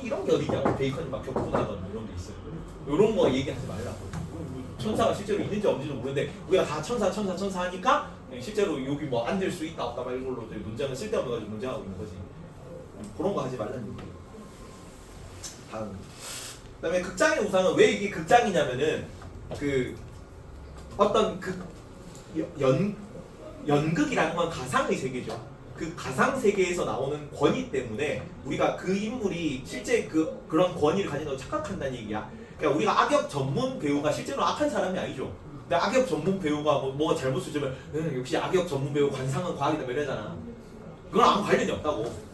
이런 게 어디냐고. 베이컨이 막 격분하던 이런 게 있어요. 이런 거 얘기하지 말라고. 천사가 실제로 있는지 없는지도 모르는데 우리가 다 천사 하니까 실제로 여기 뭐 앉을 수 있다 없다 막 이런 걸로 논쟁을 쓸데없는 가지고 논쟁하고 있는 거지. 그런 거 하지 말라는 얘기예요. 다음. 그다음에 극장의 우상은 왜 이게 극장이냐면은 그 어떤 연극이라는 건 가상의 세계죠. 그 가상 세계에서 나오는 권위 때문에 우리가 그 인물이 실제 그런 권위를 가진다고 착각한다는 얘기야. 그러니까 우리가 악역 전문 배우가 실제로 악한 사람이 아니죠. 근데 악역 전문 배우가 뭐가 잘못을 주면 역시 악역 전문 배우 관상은 과학이다 이러잖아. 그건 아무 관련이 없다고.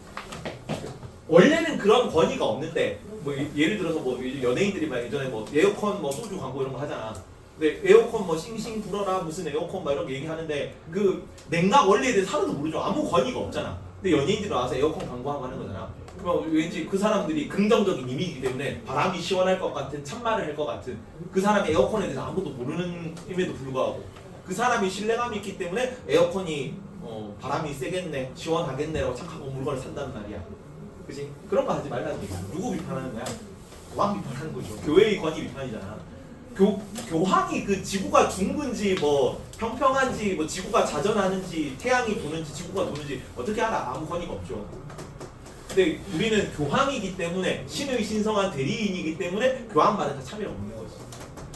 원래는 그런 권위가 없는데 뭐 예를 들어서 뭐 연예인들이 막 예전에 뭐 에어컨 뭐 소주 광고 이런 거 하잖아. 근데 에어컨 뭐 싱싱 불어라 무슨 에어컨 막 이런 거 얘기하는데 그 냉각 원리에 대해서 하나도 모르죠. 아무 권위가 없잖아. 근데 연예인들이 와서 에어컨 광고하고 하는 거잖아. 그러면 왠지 그 사람들이 긍정적인 이미지이기 때문에 바람이 시원할 것 같은 참말을 할 것 같은 그 사람이 에어컨에 대해서 아무것도 모르는 임에도 불구하고 그 사람이 신뢰감이 있기 때문에 에어컨이 바람이 세겠네 시원하겠네라고 착하고 물건을 산다는 말이야. 그치? 그런 거 하지 말라는 얘기야. 누구 비판하는 거야? 왕 비판하는 거죠. 교회의 권위 비판이잖아. 교황이 그 지구가 둥근지 뭐 평평한지 뭐 지구가 자전하는지 태양이 도는지 지구가 도는지 어떻게 알아? 아무 권위가 없죠. 근데 우리는 교황이기 때문에 신의 신성한 대리인이기 때문에 교황 말에 다 참여가 없는 거지.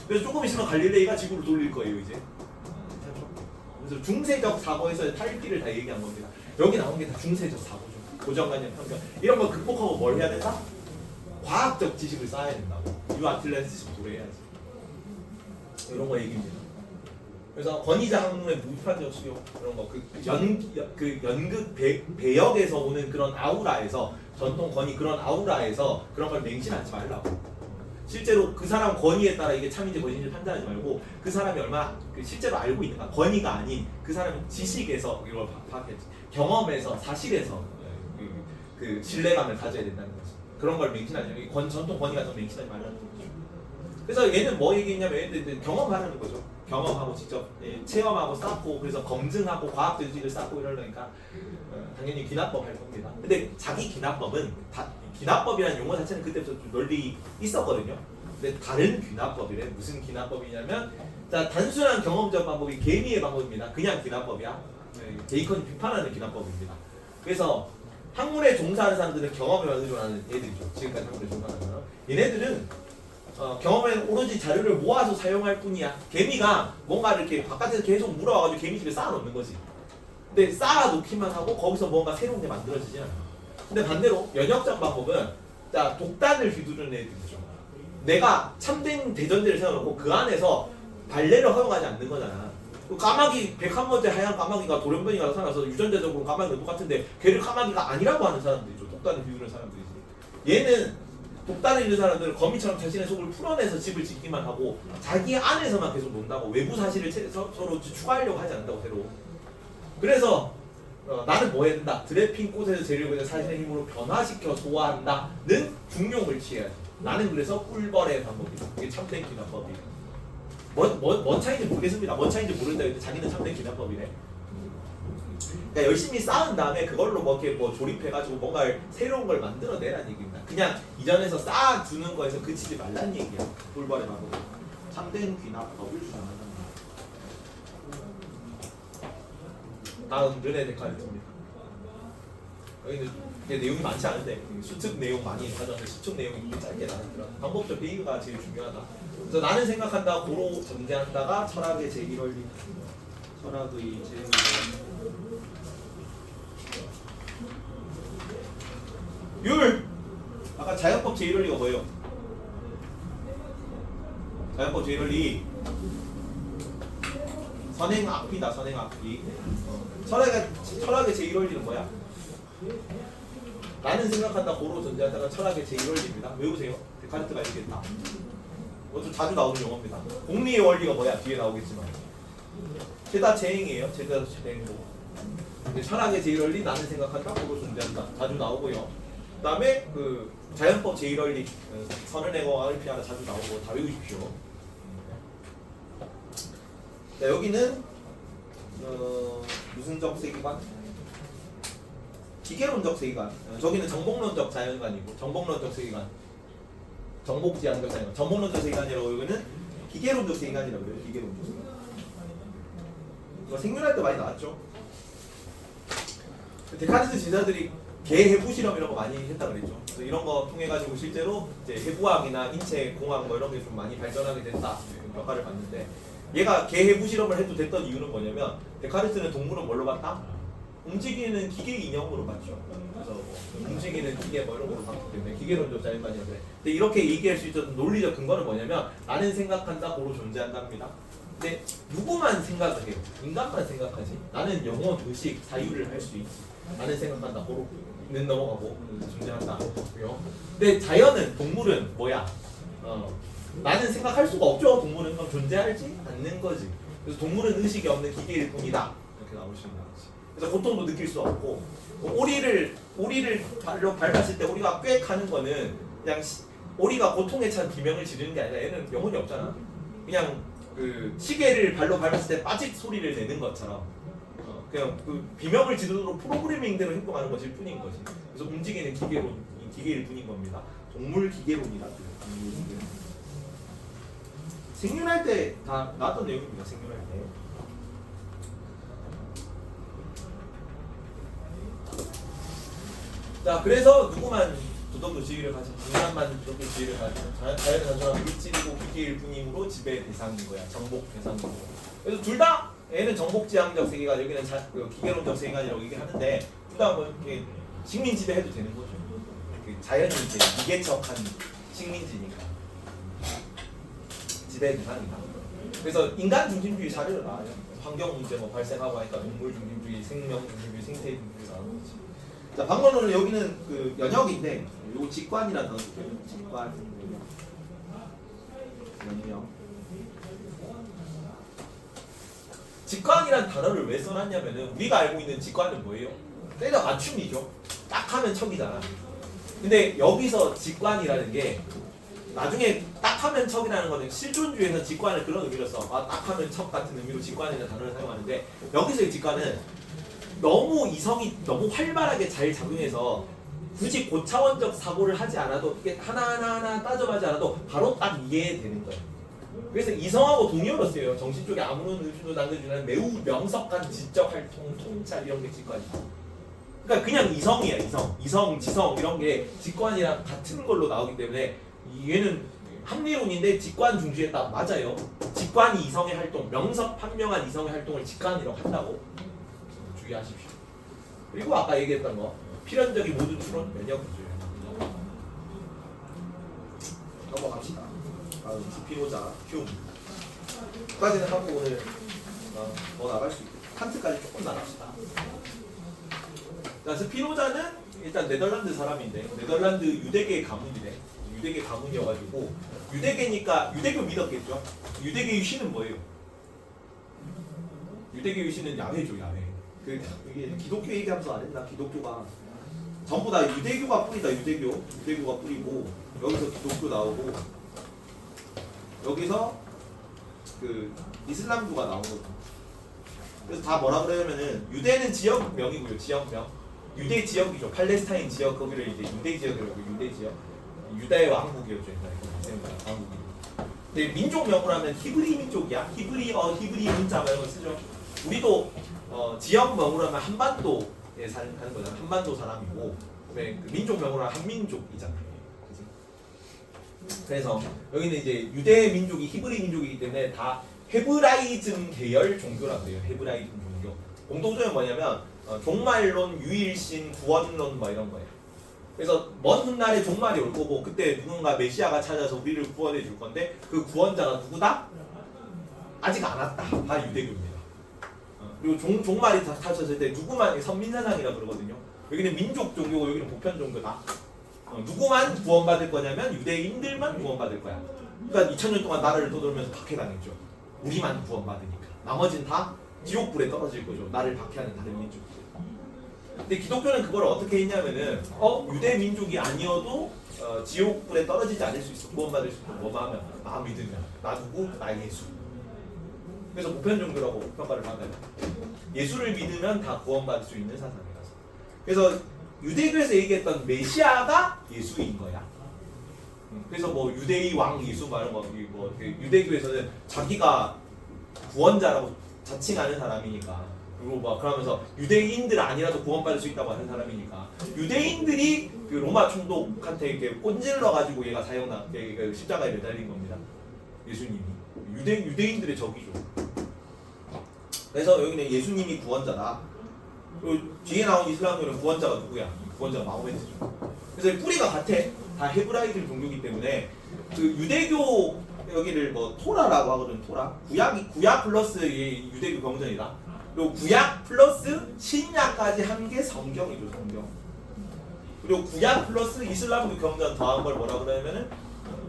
그래서 조금 있으면 갈릴레이가 지구를 돌릴 거예요 이제. 그래서 중세적 사고에서 탈피를 다 얘기한 겁니다. 여기 나온 게 다 중세적 사고죠. 고정관념, 편견 이런 걸 극복하고 뭘 해야 된다? 과학적 지식을 쌓아야 된다고. 유아틀란티스 도래해야지. 이런 거 얘기입니다. 그래서 권위장군의 무비판적 수요 이런 거 연극 배역에서 오는 그런 아우라에서 전통 권위 그런 아우라에서 그런 걸 맹신하지 말라고. 실제로 그 사람 권위에 따라 이게 참인지 거짓인지 판단하지 말고 그 사람이 얼마나 실제로 알고 있는가 권위가 아닌 그 사람의 지식에서 이걸 파악했지 경험에서 사실에서 그 신뢰감을 가져야 된다는 거지. 그런 걸 맹신하지 전통 권위 같은 거 맹신하지 말라는 거죠. 그래서 얘는 뭐 얘기했냐면 얘는 경험하라는 거죠. 경험하고 직접 체험하고 쌓고 그래서 검증하고 과학 지식을 쌓고 이러려니까 당연히 귀납법 할 겁니다. 근데 자기 귀납법은 귀납법이라는 용어 자체는 그때부터 좀 널리 있었거든요. 근데 다른 귀납법이래. 무슨 귀납법이냐면 자 단순한 경험적 방법이 개미의 방법입니다. 그냥 귀납법이야. 베이컨이 비판하는 귀납법입니다. 그래서 학문에 종사하는 사람들은 경험에 의존하는 애들이죠. 지금까지 학문에 종사하는 사람. 얘네들은 경험에 오로지 자료를 모아서 사용할 뿐이야. 개미가 뭔가 이렇게 바깥에서 계속 물어와가지고 개미집에 쌓아놓는 거지. 근데 쌓아놓기만 하고 거기서 뭔가 새로운 게 만들어지지 않아. 근데 반대로 연역적 방법은 자 독단을 휘두르는 애들이죠. 내가 참된 대전제를 세워놓고 그 안에서 발레를 허용하지 않는 거잖아. 까마귀 101번째 하얀 까마귀가 돌연변이가 나타나서 유전자적으로 까마귀가 똑같은데 걔를 까마귀가 아니라고 하는 사람들이죠. 독단을 휘두르는 사람들이지. 얘는 독단을 있는 사람들은 거미처럼 자신의 속을 풀어내서 집을 짓기만 하고 자기 안에서만 계속 논다고 외부 사실을 서로 추가하려고 하지 않는다고 새로. 그래서 나는 뭐 해야 된다. 드래핑 꽃에서 재료를 그냥 자신의 힘으로 변화시켜 소화한다는 중용을 취해야지. 나는 그래서 꿀벌의 방법이다. 이게 참된 기납법이에요. 뭔 차이인지 모르겠습니다. 뭔 차이인지 모른다 근데 자기는 참된 기납법이래. 그러니까 열심히 쌓은 다음에 그걸로 뭐 이렇게 뭐 조립해가지고 뭔가 새로운 걸 만들어내라는 얘기입니다. 그냥 이전에서 쌓아두는 거에서 그치지 말라는 얘기야. 꿀벌의 방법. 참된 귀납법을 주장한다. 다음 르네 데카르트입니다. 여기는 내용이 많지 않은데 수특 내용 많이 가져왔는데 수특 내용이 짧게 나왔더라. 방법적 베이그가 제일 중요하다. 그래서 나는 생각한다, 고로 전제한다가 철학의 제1원리. 철학의 제1원리. 율! 아까 자연법 제1원리가 뭐예요? 자연법 제1원리 선행악비다. 선행악비. 철학의 제1원리는 뭐야? 나는 생각한다, 고로 존재한다가 철학의 제1원리입니다. 외우세요. 데카르트가 얘기했다. 이것도 자주 나오는 용어입니다. 공리의 원리가 뭐야? 뒤에 나오겠지만 최다 재행이에요. 최다 재행도. 철학의 제1원리 나는 생각한다, 고로 존재한다. 자주 나오고요. 그 다음에 그 자연법 제1원리 선을 내고 악을 피하다 자주 나오고 다 외우십시오. 자, 여기는 무슨적 세계관? 기계론적 세계관. 저기는 정복론적 자연관이고 정복론적 세계관. 정복지향적 자연관. 정복론적 세계관이라고 여기는 기계론적 세계관이라고 그래요. 기계론적 세계관. 이거 생률할 때 많이 나왔죠. 데카르트 지사들이 개 해부 실험 이런 거 많이 했다 그랬죠. 그래서 이런 거 통해 가지고 실제로 이제 해부학이나 인체 공학 뭐 이런 게 좀 많이 발전하게 됐다 역할을 봤는데 얘가 개 해부 실험을 해도 됐던 이유는 뭐냐면 데카르트는 동물은 뭘로 봤다? 움직이는 기계 인형으로 봤죠. 그래서 뭐 움직이는 기계 뭐 이런 걸로 봤기 때문에 기계론적 자연관이었는데 근데 이렇게 얘기할 수 있었던 논리적 근거는 뭐냐면 나는 생각한다, 고로 존재한답니다. 근데 누구만 생각을 해요? 인간만 생각하지. 나는 영혼, 의식, 사유를 할 수 있지. 나는 생각한다, 고로는 넘어가고 존재한다. 근데 자연은, 동물은 뭐야? 나는 생각할 수가 없죠. 동물은 그럼 존재하지 않는 거지. 그래서 동물은 의식이 없는 기계일 뿐이다. 이렇게 나올 수 있는 거지. 그래서 고통도 느낄 수 없고 오리를 발로 밟았을 때 오리가 꽥 하는 거는 그냥 오리가 고통에 찬 비명을 지르는 게 아니라 얘는 영혼이 없잖아. 그냥 그 시계를 발로 밟았을 때 빠직 소리를 내는 것처럼 그냥 그 비명을 지르도록 프로그래밍대로 행동하는 것일 뿐인 거지. 그래서 움직이는 기계일 뿐인 겁니다. 동물 기계론이다. 생률할 때 다 나왔던 내용입니다. 생률할 때. 자, 그래서 누구만 도덕도 지위를 가진 인간만 도덕도 지위를 가진 자연의 단순한 물질이고 기계일 뿐이므로 지배 대상인 거야. 정복 대상이고. 그래서 둘 다 얘는 정복지향적 세계관, 여기는 기계론적 세계관이라고 얘기하는데 둘 다 뭐 이렇게 식민 지배해도 되는 거죠. 자연이 이제 이개척한 식민지니까 지배 대상이다. 그래서 인간 중심주의 사례를 나와요. 환경 문제 뭐 발생하고 하니까 동물 중심주의, 생명 중심주의, 생태 중심주의 나오는 거지. 자, 방문론은 여기는 그 연역인데 요거 직관이라는 단어 쓸게요. 직관 연역. 직관이라는 단어를 왜 써놨냐면은 우리가 알고 있는 직관은 뭐예요? 때려 맞춤이죠. 딱 하면 척이잖아. 근데 여기서 직관이라는 게 나중에 딱 딱하면 척이라는 거는 실존주의에서 직관을 그런 의미로 써. 딱하면 척 같은 의미로 직관이라는 단어를 사용하는데 여기서의 직관은 너무 이성이 너무 활발하게 잘 작용해서 굳이 고차원적 사고를 하지 않아도 이게 하나하나 따져봐지 않아도 바로 딱 이해되는 거예요. 그래서 이성하고 동의어로 쓰여요. 정신 쪽에 아무런 의심도 남겨주지 않는 매우 명석한 지적 활동, 통찰 이런 게 직관이죠. 그러니까 그냥 이성이야. 이성, 지성 이런 게 직관이랑 같은 걸로 나오기 때문에 얘는 합리론인데 직관 중시에 딱 맞아요. 직관이 이성의 활동, 명석 판명한 이성의 활동을 직관이라고 한다고 주의하십시오. 그리고 아까 얘기했던 거 필연적인 모든 추론 면역구조예요. 넘어갑시다. 다음 스피노자, 휴까지는 하고 오늘 더 나갈 수 있고 칸트까지 조금 나갑시다. 자, 스피노자는 일단 네덜란드 사람인데 네덜란드 유대계 가문이래. 유대계 가문이어가지고 유대계니까 유대교 믿었겠죠. 유대계의 신은 뭐예요? 유대계의 신은 야훼죠. 야훼. 이게 기독교 얘기하면서 안 했나? 기독교가 전부 다 유대교가 뿌리다. 유대교가 뿌리고 여기서 기독교 나오고 여기서 그 이슬람교가 나온 거죠. 그래서 다 뭐라 그러냐면은 유대는 지역명이고요. 지역명. 유대 지역이죠. 팔레스타인 지역 거기를 이제 유대 지역이라고 유대 지역. 유다의 왕국이었죠. 왕국이. 근데 민족명으로 하면 히브리 민족이야. 히브리 문자 이런 거 쓰죠. 우리도 지역명으로 하면 한반도에 사는 거잖아. 한반도 사람이고 그다음에 그 민족명으로 하면 한민족이잖아. 그래서 여기는 이제 유대 민족이 히브리 민족이기 때문에 다 헤브라이즘 계열 종교라고 해요. 헤브라이즘 종교. 공통점은 뭐냐면 종말론, 유일신, 구원론 뭐 이런 거예요. 그래서 먼 훗날에 종말이 올 거고 그때 누군가 메시아가 찾아서 우리를 구원해 줄 건데 그 구원자가 누구다? 아직 안 왔다. 다 유대교입니다. 그리고 종말이 닥쳤을 때 누구만 선민사상이라 그러거든요. 여기는 민족 종교고 여기는 보편 종교다. 누구만 구원받을 거냐면 유대인들만 구원받을 거야. 그러니까 2000년 동안 나라를 떠돌면서 박해당했죠. 우리만 구원받으니까. 나머지는 다 지옥불에 떨어질 거죠. 나를 박해하는 다른 민족들. 근데 기독교는 그걸 어떻게 했냐면은 유대 민족이 아니어도 지옥불에 떨어지지 않을 수 있어. 구원받을 수 있고 뭐만 하면 나 믿으면 나 누구? 나 예수. 그래서 보편 종교라고 평가를 받아요. 예수를 믿으면 다 구원받을 수 있는 사상이라서. 그래서 유대교에서 얘기했던 메시아가 예수인 거야. 그래서 뭐 유대의 왕 예수 말하는 거, 뭐 유대교에서는 자기가 구원자라고 자칭하는 사람이니까. 그리고 막 그러면서 유대인들 아니라도 구원받을 수 있다고 하는 사람이니까 유대인들이 그 로마 총독한테 이렇게 꼰질러 가지고 얘가 십자가에 매달린 겁니다. 예수님이 유대인들의 적이죠. 그래서 여기는 예수님이 구원자다. 그리고 뒤에 나온 이슬람교는 구원자가 누구야? 구원자가 마호메트죠. 그래서 뿌리가 같아. 다 헤브라이들 종교이기 때문에 그 유대교 여기를 뭐 토라라고 하거든. 토라. 구약 플러스 유대교 경전이다. 그리고 구약 플러스 신약까지 한 게 성경이죠. 성경. 그리고 구약 플러스 이슬람교 경전 더한 걸 뭐라 그러냐면은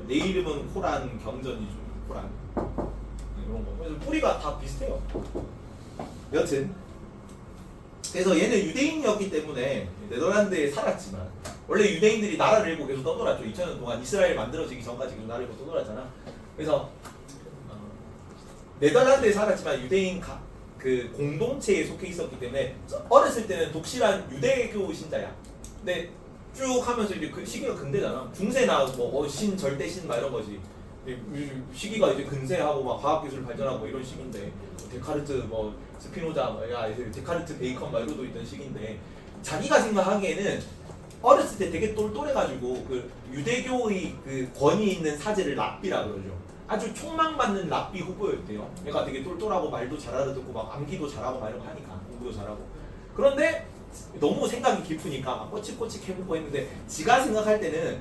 내 이름은 코란 경전이죠. 코란. 이런 거. 그래서 뿌리가 다 비슷해요. 여튼 그래서 얘는 유대인이었기 때문에 네덜란드에 살았지만 원래 유대인들이 나라를 잃고 계속 떠돌았죠. 2000년 동안 이스라엘 만들어지기 전까지 계속 나라를 잃고 떠돌았잖아. 그래서 네덜란드에 살았지만 유대인 그 공동체에 속해 있었기 때문에 어렸을 때는 독실한 유대교 신자야. 근데 쭉 하면서 이제 그 시기가 근대잖아. 중세나 뭐 신, 절대신 막 이런 거지. 시기가 이제 근세하고 막 과학기술 발전하고 이런 시기인데 데카르트 뭐 스피노자 데카르트 베이컨 막 이러고 있던 시기인데 자기가 생각하기에는 어렸을 때 되게 똘똘해가지고 그 유대교의 그 권위 있는 사제를 랍비라 그러죠. 아주 촉망받는 랍비 후보였대요. 얘가 되게 똘똘하고 말도 잘 알아듣고 막 암기도 잘하고 막 이런 거 하니까 공부도 잘하고. 그런데 너무 생각이 깊으니까 막 꼬치꼬치 해보고 했는데 지가 생각할 때는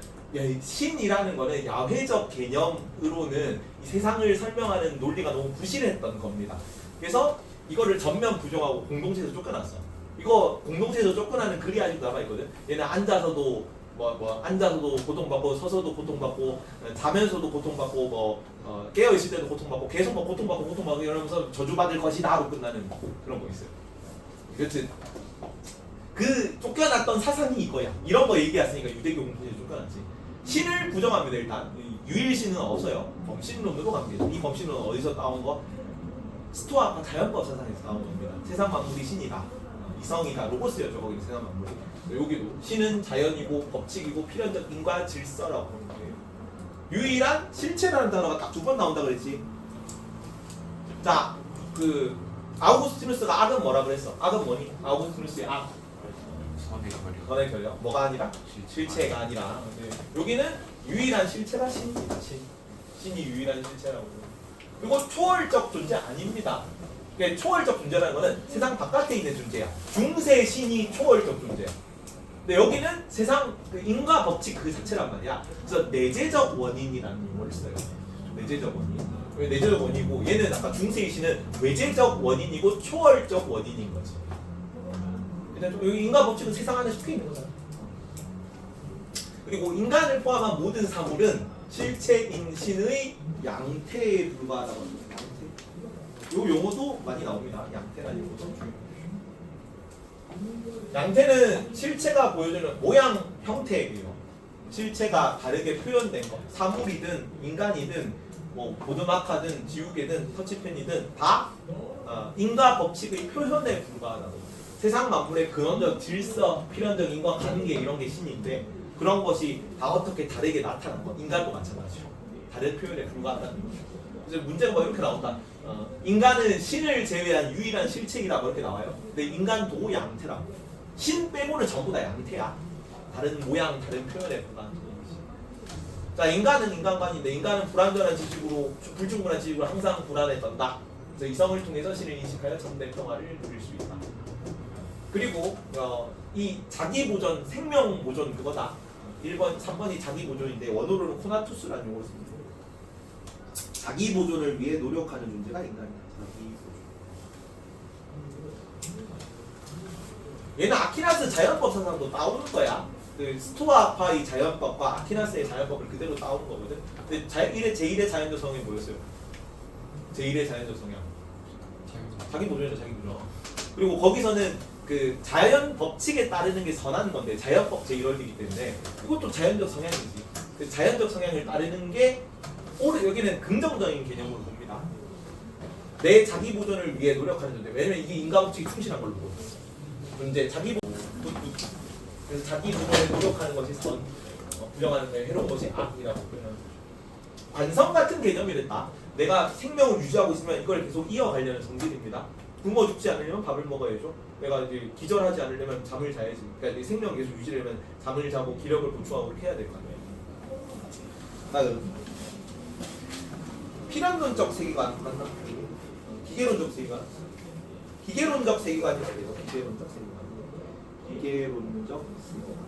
신이라는 거는 야훼적 개념으로는 이 세상을 설명하는 논리가 너무 부실했던 겁니다. 그래서 이거를 전면 부정하고 공동체에서 쫓겨났어. 이거 공동체에서 쫓겨나는 글이 아직도 남아있거든. 얘는 앉아서도 앉아서도 고통받고 서서도 고통받고 자면서도 고통받고 깨어 있을 때도 고통받고 계속 고통받고 이러면서 저주받을 것이다로 끝나는 그런 거 있어요. 여튼 그 쫓겨났던 사상이 이거야. 이런 거 얘기했으니까 유대교 공동체에서 쫓겨났지. 신을 부정합니다. 일단 유일신은 없어요. 범신론으로 가면 되죠. 이 범신론은 어디서 따온 거? 스토아파 자연법 사상에서 따온 겁니다. 세상 만물이 신이다, 이성이다, 로고스였죠. 거기 세상 만물이. 여기도 신은 자연이고 법칙이고 필연적 인과 질서라고 하는 거예요. 유일한 실체라는 단어가 딱 두 번 나온다 그랬지. 자, 그 아우구스티누스가 악은 뭐라 그랬어? 악은 뭐니? 아우구스티누스의 악. 선의 결력. 뭐가 아니라? 실체가 아니라. 네. 여기는 유일한 실체가 신입니다. 신이 유일한 실체라고. 그리고 초월적 존재 아닙니다. 그러니까 초월적 존재라는 거는 세상 바깥에 있는 존재야. 중세 신이 초월적 존재야. 근데 여기는 세상 그 인과 법칙 그 자체란 말이야. 그래서 내재적 원인이라는 용어를 써요. 내재적 원인. 왜 내재적 원인이고 얘는 아까 중세의 신은 외재적 원인이고 초월적 원인인 거지. 일단 여기 인과 법칙은 세상 안에 속해 있는 거잖아. 그리고 인간을 포함한 모든 사물은 실체인 신의 양태에 불과하다고 합니다. 양태. 요 용어도 많이 나옵니다. 양태라는 용어도 중요해요. 양태는 실체가 보여주는 모양, 형태예요. 실체가 다르게 표현된 것. 사물이든 인간이든 뭐 보드마카든 지우개든 터치펜이든 다 인과 법칙의 표현에 불과하다고. 세상 만물의 근원적 질서, 필연적 인과 관계 이런 게 신인데 그런 것이 다 어떻게 다르게 나타난 것. 인간도 마찬가지죠. 다른 표현에 불과하다는 거죠. 그래서 문제가 뭐 이렇게 나온다. 인간은 신을 제외한 유일한 실체이라고 이렇게 나와요. 근데 인간도 양태라고. 신 빼고는 전부 다 양태야. 다른 모양, 다른 표현에 불과한 것이지. 자, 인간은 인간관인데 인간은 불완전한 지식으로, 불충분한 지식으로 항상 불안에 떤다. 그래서 이성을 통해서 신을 인식하여 참된 평화를 누릴 수 있다. 그리고 이 자기 보존, 생명 보존 그거다. 1번, 3번이 자기 보존인데 원어로는 코나투스라는 용어를 씁니다. 자기 보존을 위해 노력하는 존재가 인간이다. 자기 보존. 얘는 아키나스 자연법 사상도 따오는 거야. 그 스토아파의 자연법과 아키나스의 자연법을 그대로 따오는 거거든. 근데 제1의 자연적 성향이 뭐였어요? 제1의 자연적 성향. 자기 보존이죠, 자기 보존. 그리고 거기서는 그 자연 법칙에 따르는 게 선한 건데 자연법 제1원리이기 때문에 이것도 자연적 성향이지. 그 자연적 성향을 따르는 게 여기는 긍정적인 개념으로 봅니다. 내 자기 보존을 위해 노력하는 존재. 왜냐면 이게 인과 법칙이 충실한 걸로 보거든요. 존재, 자기 보존. 그래서 자기 보존에 노력하는 것이 선, 부정하는 데 해로운 것이 악이라고 표현하는 거죠. 관성 같은 개념이 됐다. 내가 생명을 유지하고 있으면 이걸 계속 이어가려는 성질입니다. 굶어 죽지 않으려면 밥을 먹어야죠. 내가 이제 기절하지 않으려면 잠을 자야지. 그러니까 내 생명 계속 유지하려면 잠을 자고 기력을 보충하고 이렇게 해야 될 거 아니에요. 다음 필연론적 세계관 맞나? 기계론적 세계관. 기계론적 세계관이라고 해요. 기계론적 세계관. 기계론적 세계관.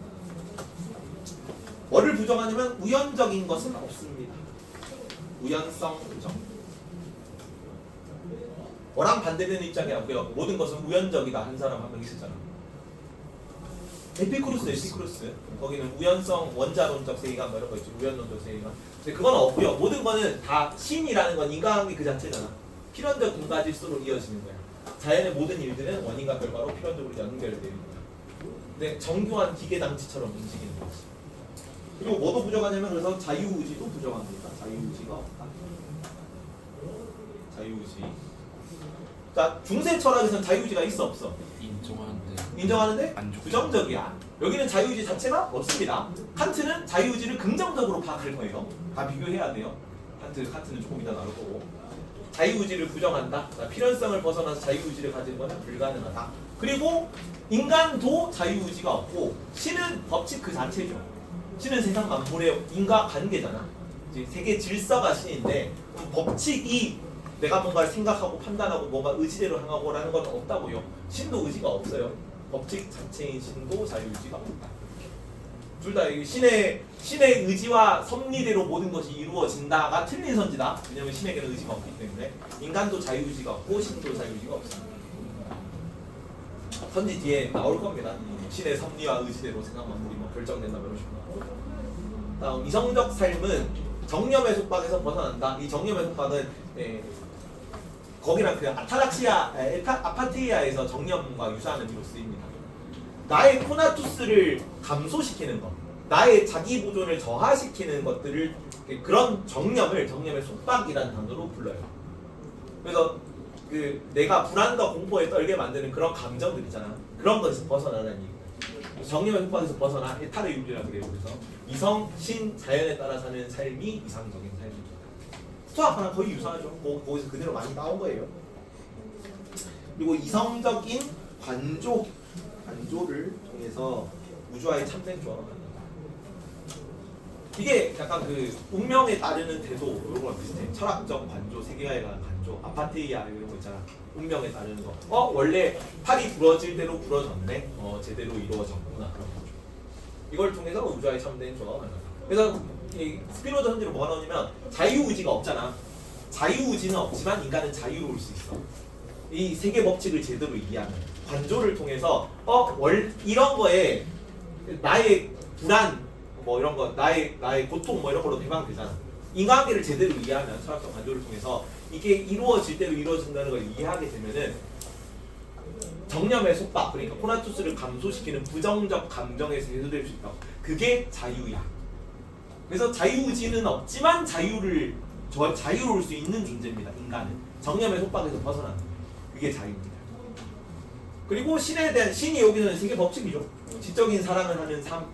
뭐를 부정하냐면 우연적인 것은 없습니다. 우연성 부정. 뭐랑 반대되는 입장이야. 모든 것은 우연적이다. 한 사람 한 명 있었잖아. 에피쿠루스. 거기는 우연성, 원자론적 세계관 뭐 이런 거 있죠. 우연론적 세계관. 근데 그건 없고요. 모든 거는 다 신이라는 건 인과관계 그 자체잖아. 필연적 인과 질서로 이어지는 거야. 자연의 모든 일들은 원인과 결과로 필연적으로 연결되는 거야. 근데 정교한 기계 장치처럼 움직이는 거지. 그리고 뭐도 부정하냐면 그래서 자유의지도 부정합니다. 자유의지가 없다. 자유의지. 자, 중세 철학에서는 자유의지가 있어 없어? 인정하는데 부정적이야. 여기는 자유의지 자체가 없습니다. 칸트는 자유의지를 긍정적으로 파악할 거예요. 다 비교해야 돼요. 칸트는 조금 이따 나올 거고. 자유의지를 부정한다. 필연성을 벗어나서 자유의지를 가지는 것은 불가능하다. 그리고 인간도 자유의지가 없고 신은 법칙 그 자체죠. 신은 세상 만물의 인과관계잖아. 이제 세계 질서가 신인데 법칙이 내가 뭔가를 생각하고 판단하고 뭔가 의지대로 행하고라는 건 없다고요. 신도 의지가 없어요. 법칙 자체인 신도 자유의지가 없다. 둘 다 신의 의지와 섭리대로 모든 것이 이루어진다가 틀린 선지다. 왜냐하면 신에게는 의지가 없기 때문에. 인간도 자유의지가 없고 신도 자유의지가 없습니다. 선지 뒤에 나올 겁니다. 신의 섭리와 의지대로 세상 만물이 뭐 결정된다 이런 식으로. 다음 이성적 삶은 정념의 속박에서 벗어난다. 이 정념의 속박은 거기랑 그 아파테이아에서 정념과 유사한 의미로 쓰입니다. 나의 코나투스를 감소시키는 것. 나의 자기 보존을 저하시키는 것들을 그런 정념의 속박이라는 단어로 불러요. 그래서 그 내가 불안과 공포에 떨게 만드는 그런 감정들 있잖아. 그런 것에서 벗어나는 얘기예요. 정념의 속박에서 벗어나 해탈의 윤리라 그래요. 그래서 이성, 신, 자연에 따라 사는 삶이 이상적인 삶입니다. 스토아파랑 거의 유사하죠. 거기서 그대로 많이 나온 거예요. 그리고 이성적인 관조를 통해서 우주와의 참된 조화가 만납니다. 이게 약간 그 운명에 따르는 태도 이런 거랑 비슷해. 철학적 관조, 세계화에 관한 관조, 아파테이아 이런 거 있잖아. 운명에 따르는 거. 원래 팔이 부러질 대로 부러졌네. 제대로 이루어졌구나. 그런 거죠. 이걸 통해서 우주와의 참된 조화가 만납니다. 그래서 이 스피노자 선지로 뭐가 나오냐면 자유의지가 없잖아. 자유의지는 없지만 인간은 자유로울 수 있어. 이 세계 법칙을 제대로 이해하면 관조를 통해서 이런 거에 나의 불안 뭐 이런 거 나의 고통 뭐 이런 걸로 배방되잖아. 인간관계를 제대로 이해하면 철학적 관조를 통해서 이게 이루어질 대로 이루어진다는 걸 이해하게 되면은 정념의 속박 그러니까 코나투스를 감소시키는 부정적 감정에서 해소될 수 있다. 그게 자유야. 그래서 자유의지는 없지만 자유로울 수 있는 존재입니다. 인간은 정념의 속박에서 벗어나는 그게 자유입니다. 그리고 신이 여기서는 세계 법칙이죠. 지적인 사랑을 하는 삶.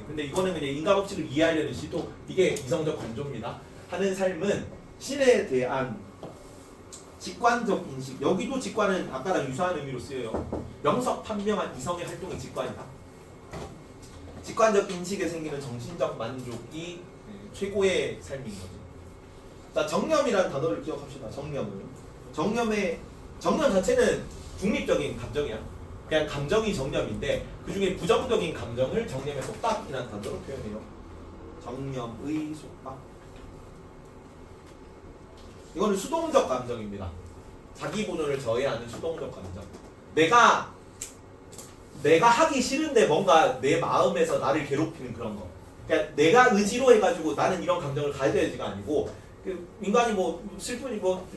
근데 이거는 그냥 인간 법칙을 이해하려는 시도. 이게 이성적 관조입니다. 하는 삶은 신에 대한 직관적 인식. 여기도 직관은 아까랑 유사한 의미로 쓰여요. 명석판명한 이성의 활동이 직관이다. 직관적 인식에 생기는 정신적 만족이 최고의 삶인 거죠. 자, 정념이라는 단어를 기억합시다. 정념 자체는 중립적인 감정이야. 그냥 감정이 정념인데 그 중에 부정적인 감정을 정념의 속박이라는 단어로 표현해요. 정념의 속박. 이거는 수동적 감정입니다. 자기 본원을 저해하는 수동적 감정. 내가 하기 싫은데 뭔가 내 마음에서 나를 괴롭히는 그런 거. 그러니까 내가 의지로 해가지고 나는 이런 감정을 가져야지가 아니고 인간이 뭐 슬프니 뭐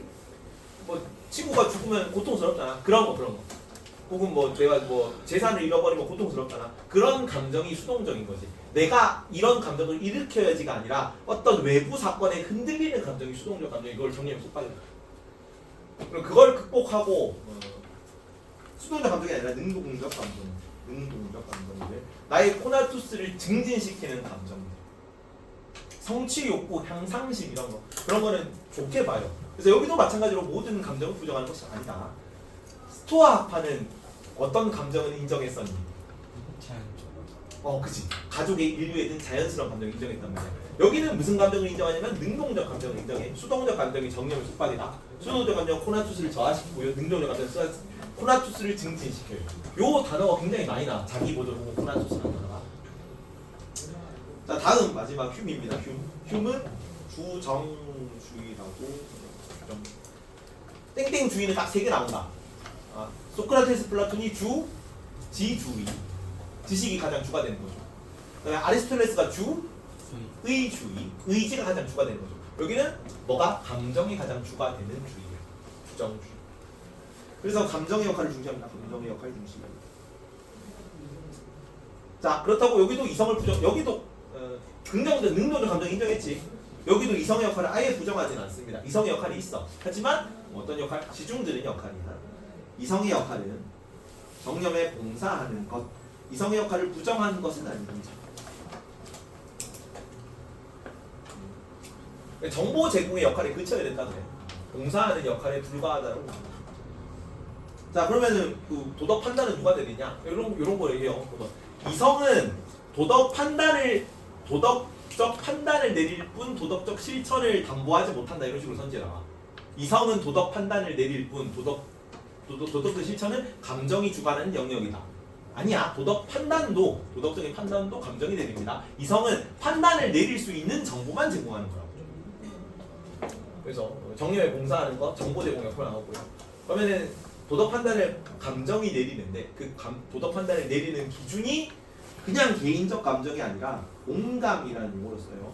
친구가 죽으면 고통스럽잖아. 그런 거. 혹은 뭐 내가 뭐 재산을 잃어버리면 고통스럽잖아. 그런 감정이 수동적인 거지. 내가 이런 감정을 일으켜야지가 아니라 어떤 외부 사건에 흔들리는 감정이 수동적 감정. 이걸 정리하면 속박이다. 그럼 그걸 극복하고 수동적 감정이 아니라 능동적 감정들. 나의 코나투스를 증진시키는 감정들. 성취 욕구, 향상심 이런 거. 그런 거는 좋게 봐요. 그래서 여기도 마찬가지로 모든 감정을 부정하는 것이 아니다. 스토아 학파는 어떤 감정을 인정했었니? 그치. 가족의 인류에 든 자연스러운 감정을 인정했단 말이야. 여기는 무슨 감정을 인정하냐면 능동적 감정을 인정해. 수동적 감정이 정념의 속박이다. 수동적 감정은 코나투스를 저하시키고요. 능동적 감정은 코나투스를 증진시켜요. 요 단어가 굉장히 많이 나. 자기 보존 혹은 코나투스라는 단어가. 자, 다음 마지막 흉입니다. 흉은 주정주의라고. 땡땡주의는 딱 3개 나온다. 소크라테스, 플라톤이 지주의, 지식이 가장 주가 되는 거죠. 그다음에 아리스토텔레스가 의주의, 의지가 가장 주가 되는 거죠. 여기는 뭐가 감정이 가장 주가 되는 주의야. 주정주의. 그래서 감정의 역할을 중시합니다. 감정의 역할을 중시합니다. 자, 그렇다고 여기도 이성을 여기도 긍정적, 능동적 감정 인정했지. 여기도 이성의 역할을 아예 부정하지는 않습니다. 이성의 역할이 있어. 하지만 어떤 역할? 지중들은 역할이야. 이성의 역할은 정념에 봉사하는 것. 이성의 역할을 부정하는 것은 아닙니다. 정보 제공의 역할에 그쳐야 된다 그래. 봉사하는 역할에 불과하다고. 자, 그러면은 그 도덕 판단은 누가 되느냐? 이런 거 얘기해요. 이성은 도덕적 판단을 내릴 뿐 도덕적 실천을 담보하지 못한다. 이런 식으로 선지에 나와. 이성은 도덕 판단을 내릴 뿐 도덕적 실천은 감정이 주관하는 영역이다. 아니야. 도덕적인 판단도 감정이 내립니다. 이성은 판단을 내릴 수 있는 정보만 제공하는 거라고. 그래서 정념에 봉사하는 것, 정보 제공 역할을 나오고요. 그러면은 도덕 판단을 감정이 내리는데 그 도덕 판단을 내리는 기준이 그냥 개인적 감정이 아니라 공감이라는 용어를 써요.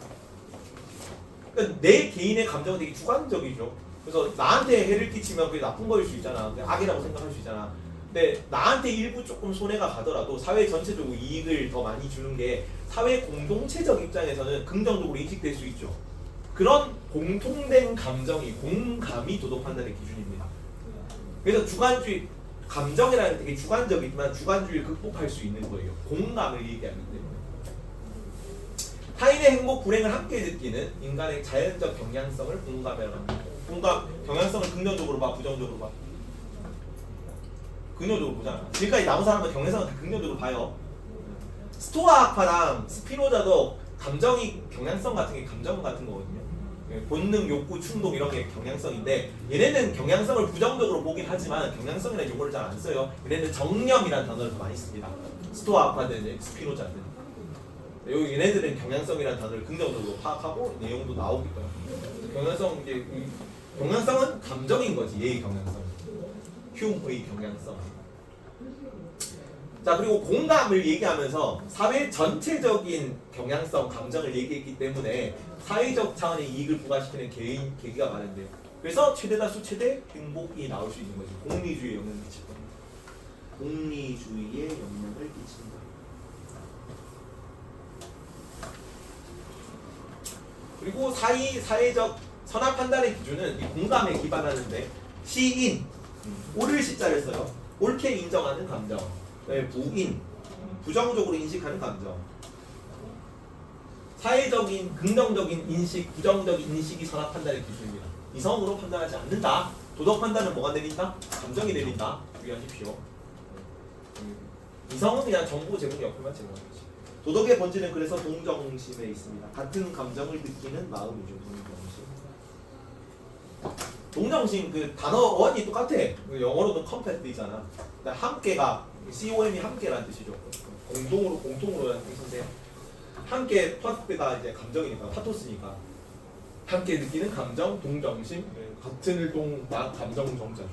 그러니까 내 개인의 감정은 되게 주관적이죠. 그래서 나한테 해를 끼치면 그게 나쁜 거일 수 있잖아. 악이라고 생각할 수 있잖아. 근데 나한테 일부 조금 손해가 가더라도 사회 전체적으로 이익을 더 많이 주는 게 사회 공동체적 입장에서는 긍정적으로 인식될 수 있죠. 그런 공통된 감정이 공감이 도덕 판단의 기준입니다. 그래서 주관주의 감정이라는 게 되게 주관적이지만 주관주의를 극복할 수 있는 거예요. 공감을 얘기하기 때문에. 타인의 행복 불행을 함께 느끼는 인간의 자연적 경향성을 공감이라고 합니다. 공감 경향성을 긍정적으로 봐, 부정적으로 봐. 긍정적으로 보잖아. 지금까지 나온 사람은 경향성을 다 긍정적으로 봐요. 스토아 학파랑 스피노자도 감정이 경향성 같은 게 감정 같은 거거든요. 본능, 욕구, 충동 이런 게 경향성인데 얘네는 경향성을 부정적으로 보긴 하지만 경향성이라는 용어를 잘 안 써요. 얘네는 정념이라는 단어를 더 많이 씁니다. 스토아 학파든 스피노자든. 얘네들은 경향성이라는 단어를 긍정적으로 파악하고 내용도 나오기도 해요. 경향성 이제 경향성은 감정인 거지. 예의 경향성. 흉의 경향성. 자, 그리고 공감을 얘기하면서 사회 전체적인 경향성, 감정을 얘기했기 때문에 사회적 차원의 이익을 부과시키는 계기가 많은데요. 그래서 최대다수 최대 행복이 나올 수 있는 거죠. 공리주의에 영향을 끼칠 겁니다. 공리주의에 영향을 끼친다. 그리고 사회적 선악 판단의 기준은 이 공감에 기반하는데 시인, 옳을 시자를 써요. 옳게 인정하는 감정. 부인, 부정적으로 인식하는 감정. 사회적인 긍정적인 인식, 부정적인 인식이 선악 판단의 기준입니다. 이성으로 판단하지 않는다. 도덕 판단은 뭐가 내린다? 감정이 내린다. 주의하십시오. 이성은 그냥 정보 제공 역할만 제공하는 거지. 도덕의 본질은 그래서 동정심에 있습니다. 같은 감정을 느끼는 마음이죠. 동정심 그 단어 어원이 똑같아. 영어로도 compact이잖아. 함께가 COM이 함께라는 뜻이죠. 공통으로라는 뜻인데 함께 파트가 이제 감정이니까 파토스니까 함께 느끼는 감정, 동정심, 같은 감정 정자죠.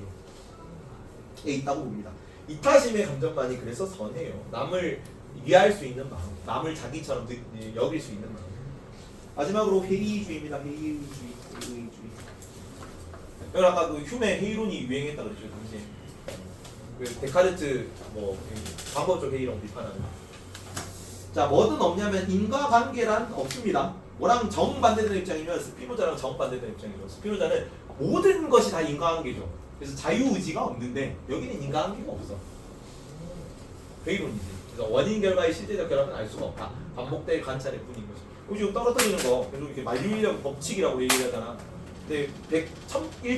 에 있다고 봅니다. 이타심의 감정만이 그래서 선해요. 남을 이해할 수 있는 마음, 남을 자기처럼 여길 수 있는 마음. 마지막으로 회의주의입니다. 회의주의. 여기 아까 그 휴메 회의론이 유행했다 그랬죠 당시에. 그 데카르트 방법적 회의론 비판하는. 자, 뭐든 없냐면 인과관계란 없습니다. 뭐랑 정반대되는 입장이면 스피노자랑 정반대되는 입장이죠. 스피노자는 모든 것이 다 인과관계죠. 그래서 자유의지가 없는데 여기는 인과관계가 없어. 회의론이지. 그래서 원인 결과의 실제적 결합은 알 수가 없다. 반복될 관찰의 뿐인 거지. 지금 떨어뜨리는 거 계속 이렇게 만류인력 법칙이라고 얘기를 하잖아. 근데 100,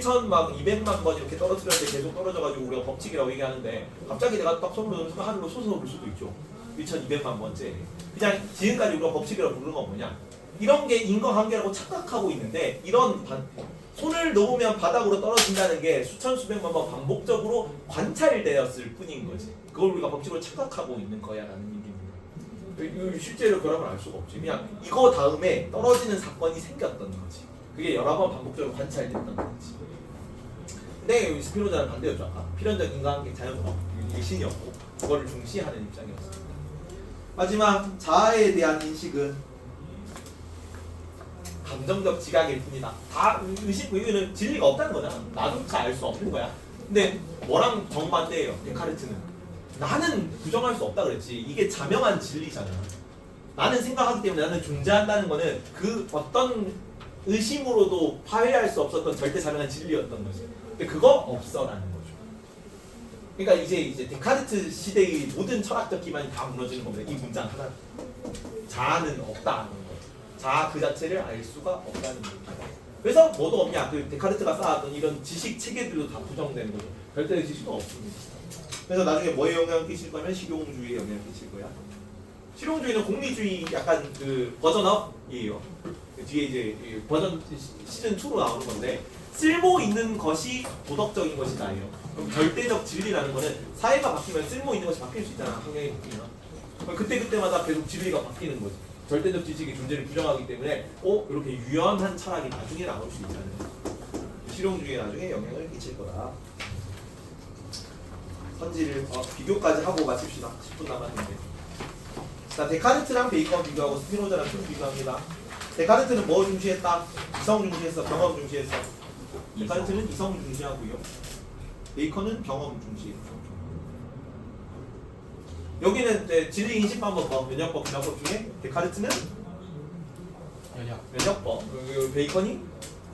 1000, 막 200만 번 이렇게 떨어뜨렸는데 계속 떨어져가지고 우리가 법칙이라고 얘기하는데 갑자기 내가 딱 손을 넣는 순간 하늘로 솟아서 볼 수도 있죠. 1200만 번째. 그냥 지금까지 우리가 법칙이라고 부르는 건 뭐냐? 이런 게 인과관계라고 착각하고 있는데 이런 손을 놓으면 바닥으로 떨어진다는 게 수천 수백만 번 반복적으로 관찰되었을 뿐인 거지. 그걸 우리가 법칙으로 착각하고 있는 거야라는 얘기입니다. 실제로 결함을 알 수가 없지. 그냥 이거 다음에 떨어지는 사건이 생겼던 거지. 그게 여러 번 반복적으로 관찰됐던 거지. 근데 스피노자는 반대였죠. 아까 필연적 인과관계 자연법 이게 신이었고 그거를 중시하는 입장이었습니다. 마지막 자아에 대한 인식은 감정적 지각일 뿐이다. 다 이거는 진리가 없다는 거잖아. 나조차 알 수 없는 거야. 근데 뭐랑 정반대예요. 데카르트는 나는 부정할 수 없다 그랬지. 이게 자명한 진리잖아. 나는 생각하기 때문에 나는 존재한다는 거는 그 어떤 의심으로도 파회할 수 없었던 절대 자명한 진리였던 거지. 근데 그거 없어라는 거죠. 그러니까 이제 데카르트 시대의 모든 철학적 기반이 다 무너지는 겁니다. 이 문장 하나. 자아는 없다는 거. 자아 그 자체를 알 수가 없다는 얘기입니다. 그래서 뭐도 없냐? 그 데카르트가 쌓았던 이런 지식 체계들도 다 부정되는 거죠. 별도의 지식은 없습니다. 그래서 나중에 뭐에 영향을 끼칠 거면 실용주의에 영향을 끼칠 거야. 실용주의는 공리주의 약간 그 버전업이에요. 뒤에 이제 버전 시즌 2로 나오는 건데 쓸모 있는 것이 도덕적인 것이다예요. 그럼 절대적 진리라는 거는 사회가 바뀌면 쓸모 있는 것이 바뀔 수 있잖아. 환경이 바뀌면. 그때마다 계속 진리가 바뀌는 거지. 절대적 지식의 존재를 부정하기 때문에 이렇게 유연한 철학이 나중에 나올 수 있잖아요. 실용주의에 나중에 영향을 끼칠 거다. 선지를 비교까지 하고 마칩시다. 10분 남았는데. 자, 데카르트랑 베이컨 비교하고 스피노자랑 좀 비교합니다. 데카르트는 뭐 중시했다? 이성 중시했어? 경험 중시했어? 데카르트는 이성 중시하고요. 베이컨은 경험 중시했죠. 여기는 이제 진리 인식 방법, 면역법, 기납법 중에 데카르트는 면역법, 여기 베이컨이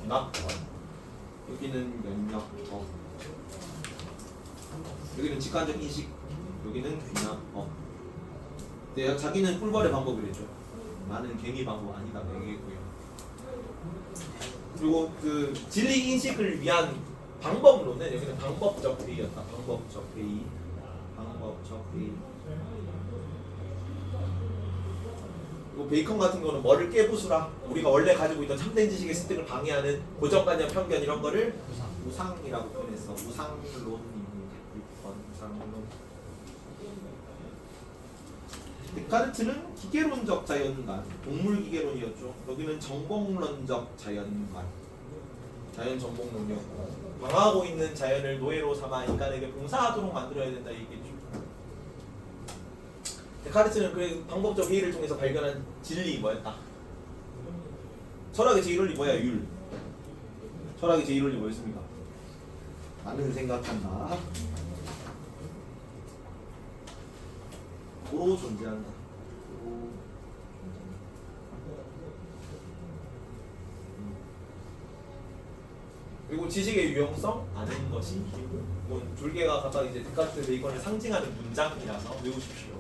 기납법, 여기는 면역법, 여기는 직관적 인식, 여기는 기납법. 네, 자기는 꿀벌의 방법이랬죠. 나는 개미 방법 아니다 얘기했고요. 그리고 그 진리 인식을 위한 방법론은 여기는 방법적 회의였다. 방법적 회의. 그리고 베이컨 같은 경우는 뭐를 깨부수라. 우리가 원래 가지고 있던 참된 지식의 습득을 방해하는 고정관념, 편견 이런 거를 우상이라고 표현했어. 우상론입니다. 6번 우상론. 데카르트는 기계론적 자연관, 동물기계론이었죠. 여기는 정복론적 자연관, 자연 정복론이었고, 망하고 있는 자연을 노예로 삼아 인간에게 봉사하도록 만들어야 된다 얘기했죠. 데카르트는 그 방법적 회의를 통해서 발견한 진리 뭐였다? 철학의 제1원리 뭐야? 율. 철학의 제1원리 뭐였습니까? 나는 생각한다. 도로 존재한다. 그리고 지식의 유용성 아는 것이 힘. 이건 졸개가 각각 이제 데카르트, 베이컨을 상징하는 문장이라서 외우십시오.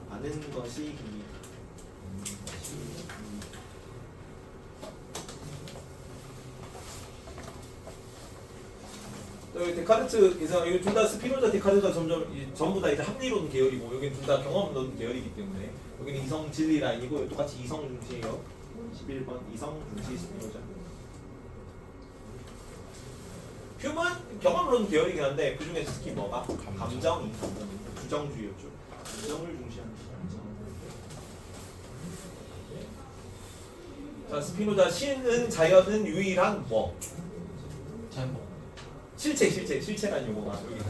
아는 것이 힘. 여기 데카르트에서 여기 둘 다 스피노자, 데카르트가 전부 다 이제 합리론 계열이고 여기는 둘 다 경험론 계열이기 때문에 여기는 이성 진리 라인이고 똑같이 이성 중시예요. 11번 이성 중시 스피노자. 휴먼 경험론 계열이긴 한데 그 중에 특히 뭐가 감정이 주정주의였죠. 감정을 중시하는 감정. 자 스피노자 신은 자연은 유일한 뭐? 자연법. 실체란 용어가 여기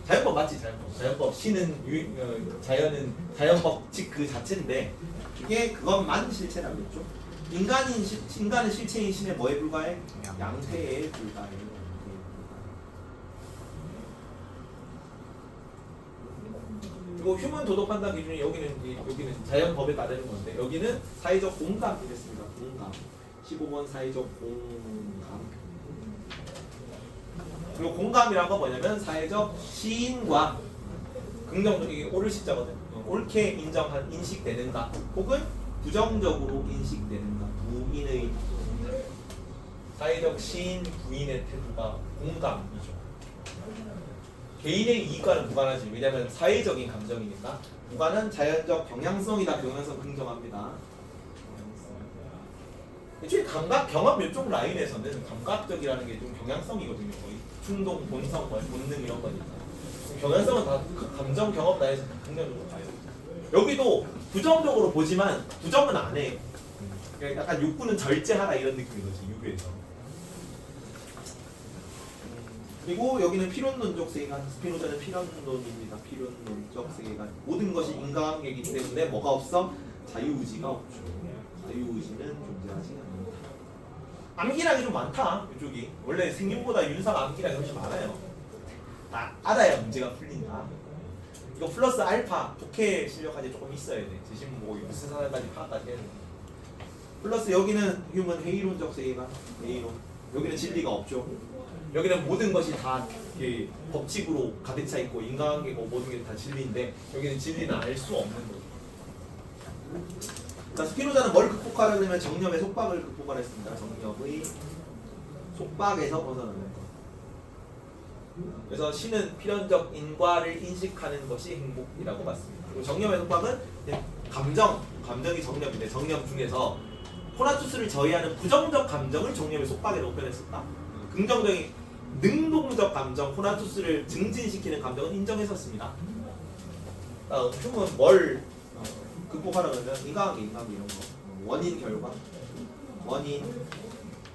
자연법 맞지? 자연법 신은 자연은 자연법 즉 그 자체인데 이게 그것만 실체라고 했죠. 인간은 실체인 신의 뭐에 불과해? 양태에 불과해. 그리고 휴먼 도덕 판단 기준이 여기는 자연법에 따르는 건데 여기는 사회적 공감이랬습니다. 공감. 15번 사회적 공감. 그리고 공감이란 건 뭐냐면 사회적 시인과 긍정적인 옳을 시자거든. 옳게 인식되는가 혹은 부정적으로 인식되는가 부인의 사회적 시인 부인의 태도가 공감이죠. 개인의 이익과는 무관하지. 왜냐하면 사회적인 감정이니까. 무관한 자연적 경향성이다. 경향성 긍정합니다. 애초에 감각, 경험 이쪽 라인에서는 감각적이라는 게 좀 경향성이거든요. 거의 충동, 본성, 본능 이런 거니까. 경향성은 다 감정, 경험 라인에서 긍정적으로 봐요. 여기도 부정적으로 보지만 부정은 안 해. 그러니까 약간 욕구는 절제하라 이런 느낌인 거지. 유교에서. 그리고 여기는 필연론적 세계관, 스피노자는 필연론입니다. 필연론적 세계관. 모든 것이 인과관계이기 때문에 뭐가 없어? 자유의지가 없죠. 자유의지는 존재하지 않는다. 암기량이 좀 많다. 이쪽이. 원래 생김보다 윤사가 암기량이 훨씬 많아요. 알아야 문제가 풀린다. 이거 플러스 알파, 독해 실력까지 조금 있어야 돼. 재심 보고 무슨 사람까지 파악까지 해야 돼. 플러스 여기는 휴먼 회의론적 세계관, 회의론. 여기는 진리가 없죠. 여기는 모든 것이 다 법칙으로 가득 차 있고 인간관계고 모든 게 다 진리인데 여기는 진리는 알 수 없는 거죠. 자, 스피노자는 뭘 극복하려면 정념의 속박을 극복하려 했습니다. 정념의 속박에서 벗어나는 것. 그래서 신은 필연적 인과를 인식하는 것이 행복이라고 봤습니다. 그리고 정념의 속박은 감정이 정념인데 정념 중에서 호나투스를 저해하는 부정적 감정을 정념의 속박이라고 표현했었다. 긍정적인 능동적 감정, 호나투스를 증진시키는 감정은 인정했었습니다. 흉은 뭘 극복하라 그러면 인과관계 이런 거, 원인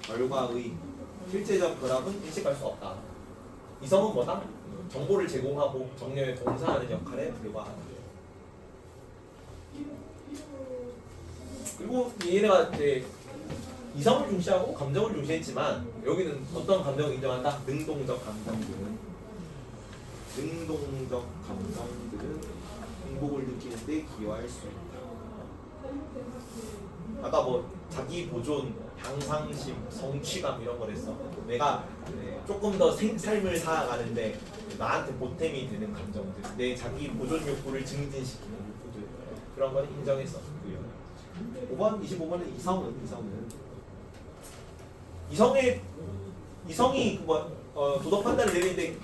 결과의 실제적 결합은 인식할 수 없다. 이성은 뭐다? 정보를 제공하고 정념에 봉사하는 역할에 불과하다. 그리고 얘네가 이제 이성을 중시하고 감정을 중시했지만 여기는 어떤 감정을 인정한다? 능동적 감정들은 행복을 느끼는데 기여할 수 있다. 아까 뭐 자기 보존, 향상심, 성취감 이런 거랬어. 내가 조금 더 삶을 살아가는데 나한테 보탬이 되는 감정들, 내 자기 보존 욕구를 증진시키는 욕구들, 그런 건 인정했어. 5번, 25번은 이성이 도덕 판단을 내리는데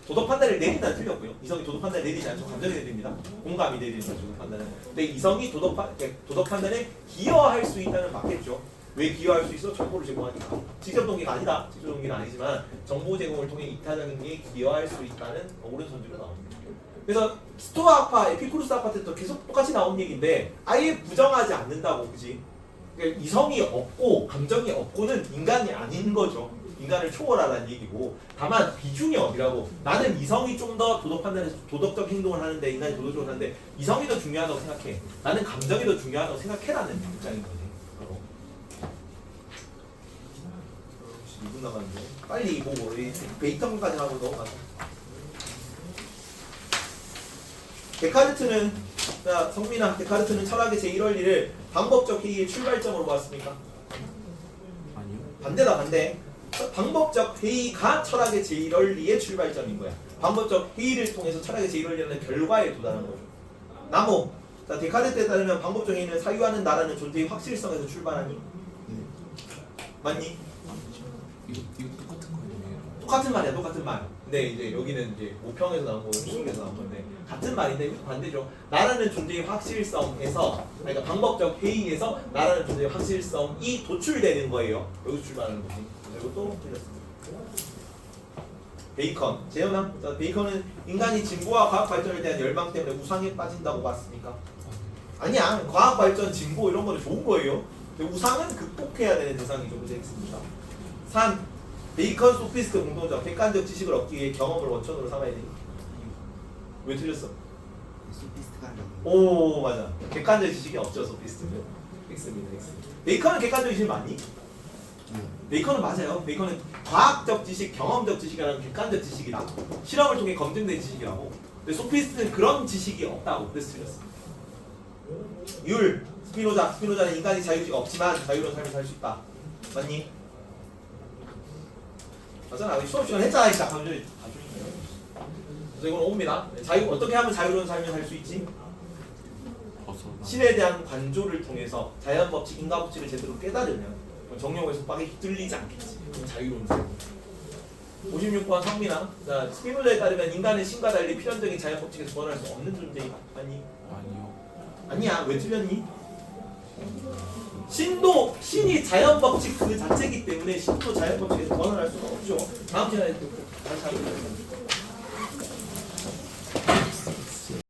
도덕 판단을 내린다는 틀렸고요. 이성이 도덕 판단을 내리지 않죠. 감정이 내립니다. 공감이 내리는 거죠. 도덕 판단은. 근데 이성이 도덕 판단에 기여할 수 있다는 맞겠죠. 왜 기여할 수 있어? 정보를 제공하니까. 직접 동기가 아니다. 직접 동기는 아니지만 정보 제공을 통해 이타적인 게 기여할 수 있다는 오른손으로 나옵니다. 그래서 스토아 아파, 에피쿠로스 아파 때도 계속 똑같이 나온 얘기인데 아예 부정하지 않는다고, 그지? 그러니까 이성이 없고 감정이 없고는 인간이 아닌 거죠. 인간을 초월하라는 얘기고, 다만 비중력이라고, 나는 이성이 좀 더 도덕 판단에서 도덕적 행동을 하는데, 인간이 도덕적으로 하는데 이성이 더 중요하다고 생각해. 나는 감정이 더 중요하다고 생각해라는 입장인 거지. 바로 2분 남았는데 빨리 보고 베이컨까지 하고 넘어가자. 데카르트는, 자 성민아, 데카르트는 철학의 제1원리를 방법적 회의의 출발점으로 봤습니까? 아니요. 반대다, 반대. 방법적 회의가 철학의 제1원리의 출발점인 거야. 방법적 회의를 통해서 철학의 제1원리라는 결과에 도달한 거죠. 나무. 자, 데카르트에 따르면 방법적 회의는 사유하는 나라는 존재의 확실성에서 출발하니? 맞니? 이거 똑같은 거 아니에요? 똑같은 말이야, 똑같은 말. 근데 이제 여기는 이제 모평에서 나온 거고 수능에서 나온 건데 같은 말인데 이것도 반대죠. 나라는 존재의 확실성에서, 그러니까 방법적 회의에서 나라는 존재의 확실성이 도출되는 거예요. 여기서 출발하는 거지. 이것도 틀렸습니다. 베이컨, 재현아. 자, 베이컨은 인간이 진보와 과학 발전에 대한 열망 때문에 우상에 빠진다고 봤습니까? 아니야. 과학 발전, 진보 이런 거는 좋은 거예요. 근데 우상은 극복해야 되는 대상이죠. 그렇게 했습니다. 3. 베이컨 소피스트 공통점. 객관적 지식을 얻기 위해 경험을 원천으로 삼아야 되니? 왜 틀렸어? 소피스트가 아니에요. 오, 맞아. 객관적 지식이 없죠, 소피스트는. X입니다, X. 베이컨은 객관적 지식 맞니? 베이컨은 맞아요. 베이컨은 과학적 지식, 경험적 지식이라는 객관적 지식이다. 실험을 통해 검증된 지식이라고. 근데 소피스트는 그런 지식이 없다고. 그래서 틀렸습니다. 율, 스피노자는 인간이 자유의지가 없지만 자유로운 삶을 살 수 있다. 맞니? 맞잖아. 수업 시간 했잖아. 시작하면 그래서 이건 옵니다. 어떻게 하면 자유로운 삶을 살 수 있지? 신에 대한 관조를 통해서 자연 법칙, 인과 법칙을 제대로 깨달으면 정령의 속박에 휘둘리지 않겠지. 그럼 자유로운 삶. 56번 성민아. 자, 스피노자에 따르면 인간은 신과 달리 필연적인 자연 법칙에서 벗어날 수 없는 존재이다. 아니? 아니요. 아니야. 왜 틀렸니? 신이 자연 법칙 그 자체이기 때문에 신도 자연 법칙에서 벗어날 수가 없죠. 다음 시간에 다시 한번